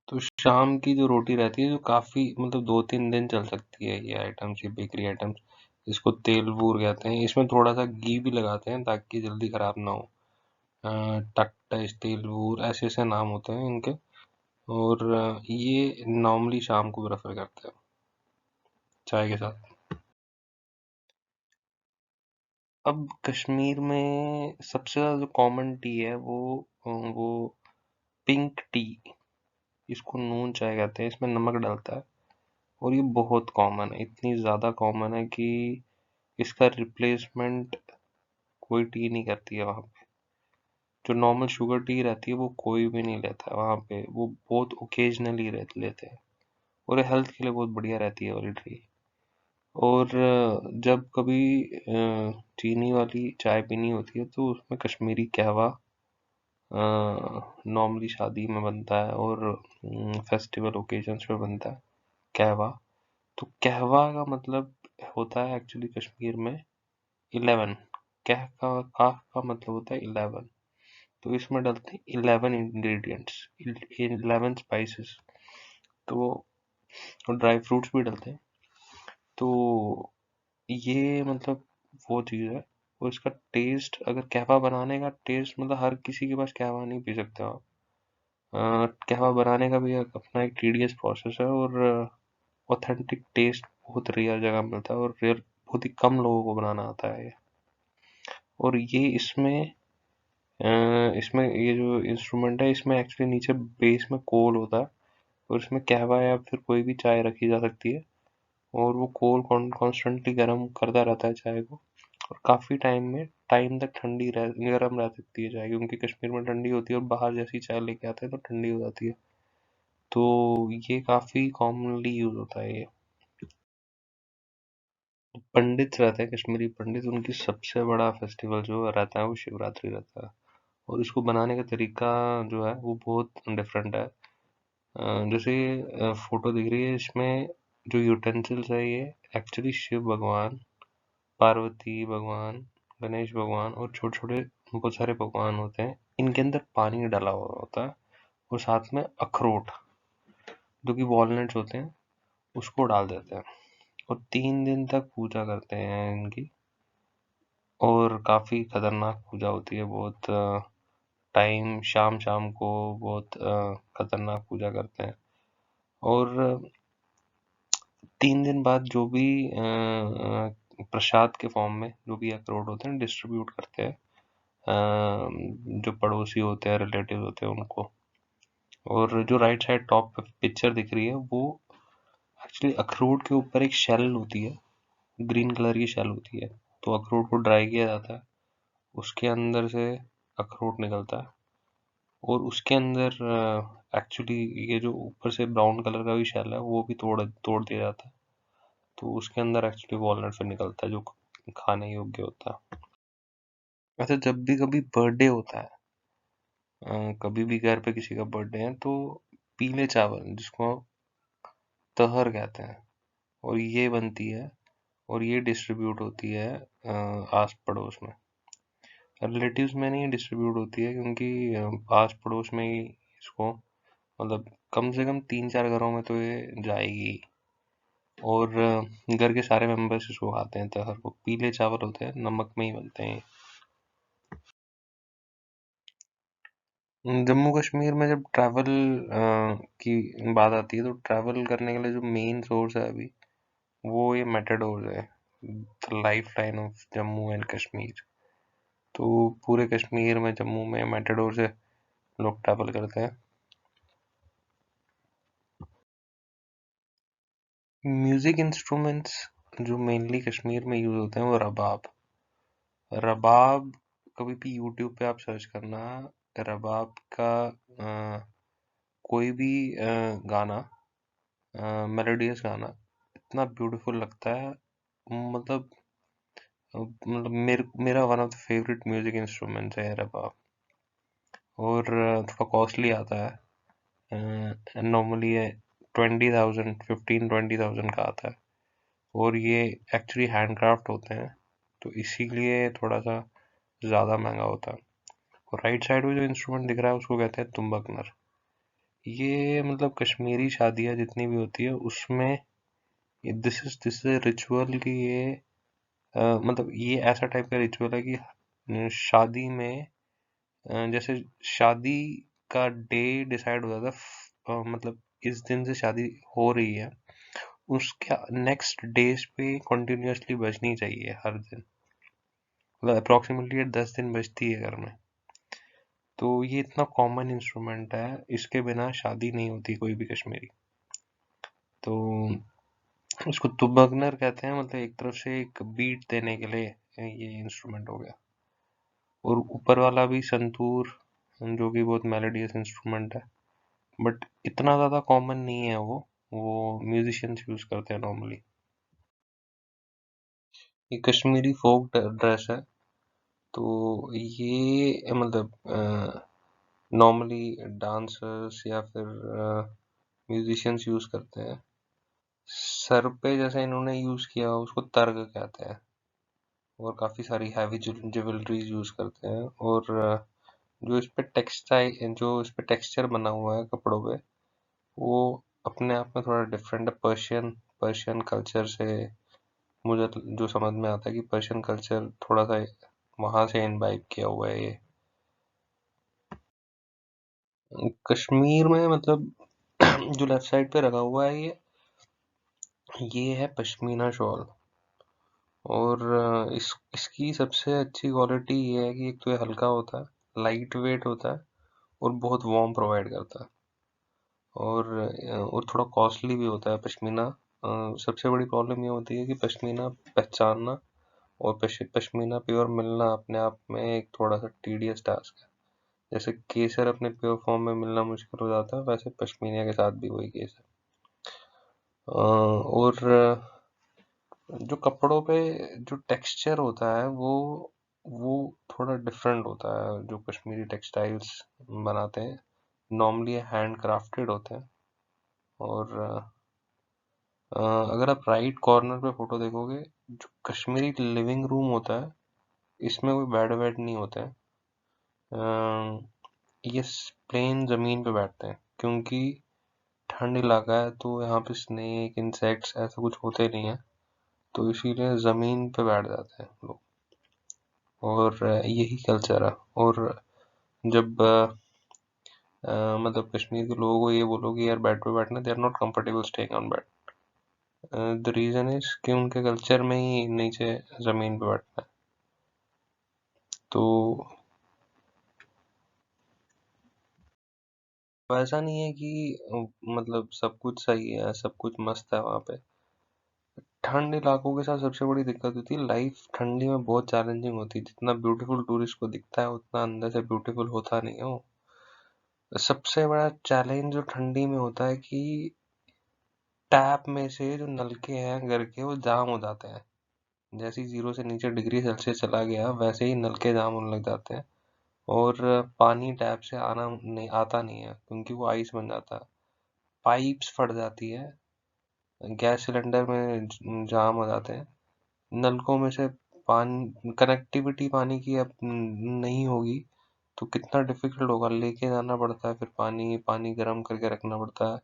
तो शाम की जो रोटी रहती है, जो काफ़ी मतलब 2-3 दिन चल सकती है, ये आइटम्स, ये बेकरी आइटम्स, इसको तेल बूर कहते हैं। इसमें थोड़ा सा घी भी लगाते हैं ताकि जल्दी खराब ना हो। टक्टा, तेल बूर, ऐसे ऐसे नाम होते हैं इनके। और ये नॉर्मली शाम को प्रेफर करते हैं चाय के साथ। अब कश्मीर में सबसे ज़्यादा जो कॉमन टी है वो पिंक टी, इसको नून चाय कहते हैं, इसमें नमक डलता है। और ये बहुत कॉमन है, इतनी ज़्यादा कॉमन है कि इसका रिप्लेसमेंट कोई टी नहीं करती है वहाँ पे। जो नॉर्मल शुगर टी रहती है वो कोई भी नहीं लेता है वहाँ पे, वो बहुत ओकेजनली लेते हैं। और हेल्थ के लिए बहुत बढ़िया रहती है वाली टी। और जब कभी चीनी वाली चाय पीनी होती है तो उसमें कश्मीरी कहवा नॉर्मली शादी में बनता है, और फेस्टिवल ओकेजन्स पे बनता है कहवा। तो कहवा का मतलब होता है एक्चुअली कश्मीर में 11। कह का काफ का मतलब होता है 11। तो इसमें डलते हैं 11 इंग्रेडिएंट्स, 11 स्पाइसेस। तो ड्राई फ्रूट्स भी डलते हैं। तो ये मतलब वो चीज़ है। और इसका टेस्ट, अगर कहवा बनाने का टेस्ट, मतलब हर किसी के पास कहवा नहीं पी सकते आप। कहवा बनाने का भी एक अपना एक टीडियस प्रोसेस है, और ऑथेंटिक टेस्ट बहुत रेयर जगह मिलता है, और रेयर बहुत ही कम लोगों को बनाना आता है ये। और ये इसमें ये जो इंस्ट्रूमेंट है, इसमें एक्चुअली नीचे बेस में कोल होता है, और इसमें कहवा या फिर कोई भी चाय रखी जा सकती है, और वो कोल कॉन्स्टेंटली गर्म करता रहता है चाय को, और काफ़ी टाइम तक गर्म रह सकती है चाय, क्योंकि कश्मीर में ठंडी होती है, और बाहर जैसी चाय लेके आते हैं तो ठंडी हो जाती है। तो ये काफ़ी कॉमनली यूज होता है ये। पंडित रहते हैं, कश्मीरी पंडित, उनकी सबसे बड़ा फेस्टिवल जो रहता है वो शिवरात्रि रहता है। और इसको बनाने का तरीका जो है वो बहुत डिफरेंट है। जैसे फोटो दिख रही है, इसमें जो यूटेंसिल्स है ये एक्चुअली शिव भगवान, पार्वती भगवान, गणेश भगवान और छोटे छोटे बहुत सारे भगवान होते हैं, इनके अंदर पानी डाला हुआ होता है, और साथ में अखरोट जो कि वॉलनट्स होते हैं उसको डाल देते हैं, और 3 दिन तक पूजा करते हैं इनकी। और काफ़ी खतरनाक पूजा होती है, बहुत टाइम शाम शाम को बहुत खतरनाक पूजा करते हैं। और 3 दिन बाद जो भी प्रसाद के फॉर्म में जो भी अखरोट होते हैं डिस्ट्रीब्यूट करते हैं, जो पड़ोसी होते हैं, रिलेटिव होते हैं उनको। और जो राइट साइड टॉप पे पिक्चर दिख रही है वो एक्चुअली अखरोट के ऊपर एक शेल होती है, ग्रीन कलर की शेल होती है। तो अखरोट को ड्राई किया जाता है, उसके अंदर से अखरोट निकलता है, और उसके अंदर एक्चुअली ये जो ऊपर से ब्राउन कलर का भी शेल है वो भी तोड़ तोड़ दिया जाता है। तो उसके अंदर एक्चुअली वॉलनट फिर निकलता है जो खाने योग्य होता है। वैसे जब भी कभी बर्थडे होता है, कभी भी घर पे किसी का बर्थडे है, तो पीले चावल जिसको तहर कहते हैं, और ये बनती है, और ये डिस्ट्रीब्यूट होती है आस पड़ोस में। रिलेटिव्स में नहीं डिस्ट्रीब्यूट होती है, क्योंकि आस पड़ोस में ही इसको, मतलब कम से कम 3-4 घरों में तो ये जाएगी। और घर के सारे मेंबर्स इसको खाते हैं। तहर को पीले चावल होते हैं, नमक में ही बनते हैं। जम्मू कश्मीर में जब ट्रैवल की बात आती है, तो ट्रैवल करने के लिए जो मेन सोर्स है अभी वो ये मेटाडोर है, the life line of Jammu and Kashmir. तो पूरे कश्मीर में जम्मू में मेटाडोर से लोग ट्रैवल करते हैं। म्यूजिक इंस्ट्रूमेंट्स जो मेनली कश्मीर में यूज होते हैं वो रबाब। रबाब कभी भी यूट्यूब पे आप सर्च करना, रबाब का कोई भी गाना, मेलोडियस गाना इतना ब्यूटीफुल लगता है। मेरा one of the favourite music instruments है रबाब। और थोड़ा कॉस्टली आता है, नॉर्मली ये 20,000, 15-20,000 का आता है, और ये एक्चुअली हैंडक्राफ्ट होते हैं, तो इसीलिए थोड़ा सा ज़्यादा महंगा होता है। और राइट साइड में जो इंस्ट्रूमेंट दिख रहा है उसको कहते हैं तुम्बकनर। ये मतलब कश्मीरी शादियाँ जितनी भी होती है उसमें दिस इज रिचुअल कि ये मतलब ये ऐसा टाइप का रिचुअल है कि शादी में जैसे शादी का डे डिसाइड हो जाता है, मतलब इस दिन से शादी हो रही है, उसके नेक्स्ट डेज पे कंटिन्यूअसली बजनी चाहिए हर दिन, मतलब अप्रोक्सीमेटली 10 दिन बजती है घर में। तो ये इतना कॉमन इंस्ट्रूमेंट है, इसके बिना शादी नहीं होती कोई भी कश्मीरी। तो इसको तुबकनर कहते हैं, मतलब एक तरफ से एक बीट देने के लिए ये इंस्ट्रूमेंट हो गया। और ऊपर वाला भी संतूर, जो कि बहुत मेलोडियस इंस्ट्रूमेंट है, बट इतना ज़्यादा कॉमन नहीं है वो म्यूजिशियंस यूज करते हैं नॉर्मली। ये कश्मीरी फोक ड्रेस है, तो ये मतलब नॉर्मली डांसर्स या फिर म्यूजिशियंस यूज करते हैं। सर पे जैसे इन्होंने यूज किया उसको तर्ग कहते हैं, और काफी सारी हैवी ज्वेलरीज यूज करते हैं। और जो इस पे टेक्सचर बना हुआ है कपड़ों पे, वो अपने आप में थोड़ा डिफरेंट है पर्शियन कल्चर से। मुझे जो समझ में आता है कि पर्शियन कल्चर थोड़ा सा वहां से इनवाइब किया हुआ है ये। कश्मीर में मतलब जो लेफ्ट साइड पे रखा हुआ है ये है पश्मीना शॉल। और इसकी सबसे अच्छी क्वालिटी ये है कि एक तो ये हल्का होता है, लाइट वेट होता है और बहुत वार्म प्रोवाइड करता है। और थोड़ा कॉस्टली भी होता है पश्मीना। सबसे बड़ी प्रॉब्लम ये होती है कि पश्मीना पहचानना और पश्मीना प्योर मिलना अपने आप में एक थोड़ा सा टीडियस टास्क है। जैसे केसर अपने प्योर फॉर्म में मिलना मुश्किल हो जाता है, वैसे पश्मीना के साथ भी वही केस है। और जो कपड़ों पे जो टेक्सचर होता है वो थोड़ा डिफरेंट होता है। जो कश्मीरी टेक्सटाइल्स बनाते हैं नॉर्मली हैंड क्राफ्टेड होते हैं। और अगर आप राइट कॉर्नर पे फोटो देखोगे, जो कश्मीरी लिविंग रूम होता है इसमें कोई बेड वेड नहीं होता है। ये प्लेन जमीन पे बैठते हैं क्योंकि ठंड इलाका है, तो यहाँ पे स्नेक इंसेक्ट्स ऐसा कुछ होते नहीं है, तो इसीलिए जमीन पे बैठ जाते हैं लोग। और यही कल्चर है। और जब मतलब कश्मीर के लोगों को ये बोलो कि यार बेड पे बैठना, they are not comfortable staying on bed. The reason is कि उनके कल्चर में ही नीचे जमीन पे बैठना है। तो वैसा नहीं है कि मतलब सब कुछ सही है, सब कुछ मस्त है वहाँ पे। ठंड इलाकों के साथ सबसे बड़ी दिक्कत होती है, लाइफ ठंडी में बहुत चैलेंजिंग होती है। जितना ब्यूटीफुल टूरिस्ट को दिखता है उतना अंदर से ब्यूटीफुल होता नहीं है वो। सबसे बड़ा चैलेंज जो ठंडी में होता है कि टैप में से जो नलके हैं घर के वो जाम हो जाते हैं। जैसे ही 0 से नीचे डिग्री सेल्सियस चला गया वैसे ही नलके जाम होने लग जाते हैं। और पानी टैप से आता नहीं है क्योंकि वो आइस बन जाता है। पाइप्स फट जाती है, गैस सिलेंडर में जाम हो जाते हैं। नलकों में से पानी कनेक्टिविटी पानी की अब नहीं होगी तो कितना डिफिकल्ट होगा, लेके जाना पड़ता है फिर पानी पानी गर्म करके रखना पड़ता है।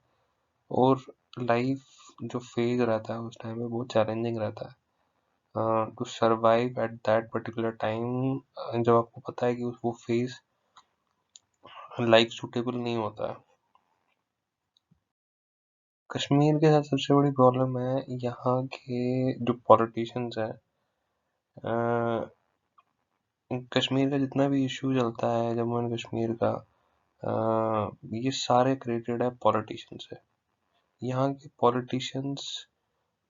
और लाइफ जो फेज रहता है उस टाइम में बहुत चैलेंजिंग रहता है to survive at that particular time. जब आपको पता है कि वो फेज लाइफ सूटेबल नहीं होता है। कश्मीर के साथ सबसे बड़ी प्रॉब्लम है यहाँ के जो पॉलिटिशियंस हैं। कश्मीर का जितना भी इशू चलता है जम्मू एंड कश्मीर का, ये सारे क्रिएटेड है पॉलिटिशियन से। यहाँ के पॉलिटिशियंस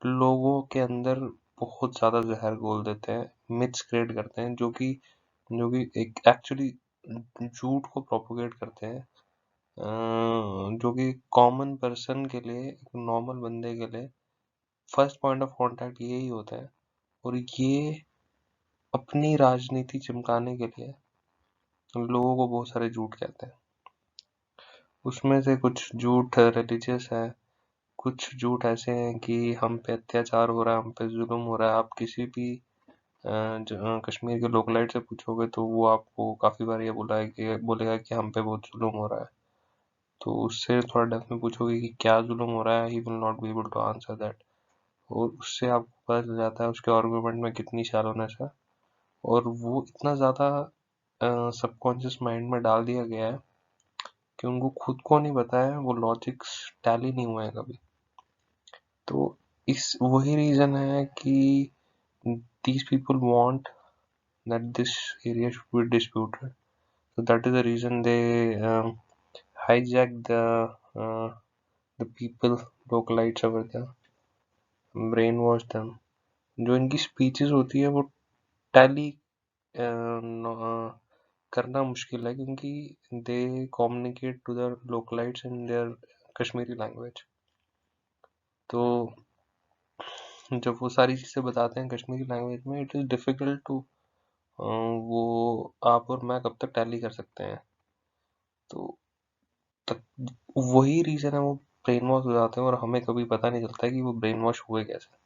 लोगों के अंदर बहुत ज्यादा जहर घोल देते हैं, मिथ्स क्रिएट करते हैं जो कि एक एक्चुअली झूठ को प्रोपोगेट करते हैं। जो कि कॉमन पर्सन के लिए, एक नॉर्मल बंदे के लिए फर्स्ट पॉइंट ऑफ कांटेक्ट यही होता है। और ये अपनी राजनीति चमकाने के लिए लोगों को बहुत सारे झूठ कहते हैं। उसमें से कुछ झूठ रिलीजियस है, कुछ झूठ ऐसे हैं कि हम पे अत्याचार हो रहा है, हम पे जुल्म हो रहा है। आप किसी भी कश्मीर के लोकलाइट से पूछोगे तो वो आपको काफी बार ये बोलेगा कि हम पे बहुत जुल्म हो रहा है। तो उससे थोड़ा डेप्थ में पूछोगे कि क्या जुल्म हो रहा है, he will not be able to answer that. और उससे आपको पता चल जाता है उसके आर्गुमेंट में कितनी शैलोनेस है। और वो इतना ज्यादा सबकॉन्शियस माइंड में डाल दिया गया है कि उनको खुद को नहीं पता है, वो लॉजिक्स टैली नहीं हुए हैं कभी। तो इस वही रीजन है कि these people want that this area should be disputed. So that is the reason they hijack uh, the people, localites over there, brainwash them. जो इनकी स्पीचेस होती है वो टैली करना मुश्किल है क्योंकि they communicate to the localites in their Kashmiri language. तो जब वो सारी चीजें बताते हैं कश्मीरी लैंग्वेज में, इट इज डिफिकल्ट टू वो आप और मैं कब तक टैली कर सकते हैं। तो तक, वही रीजन है वो ब्रेन वॉश हो जाते हैं और हमें कभी पता नहीं चलता है कि वो ब्रेन वॉश हुए कैसे।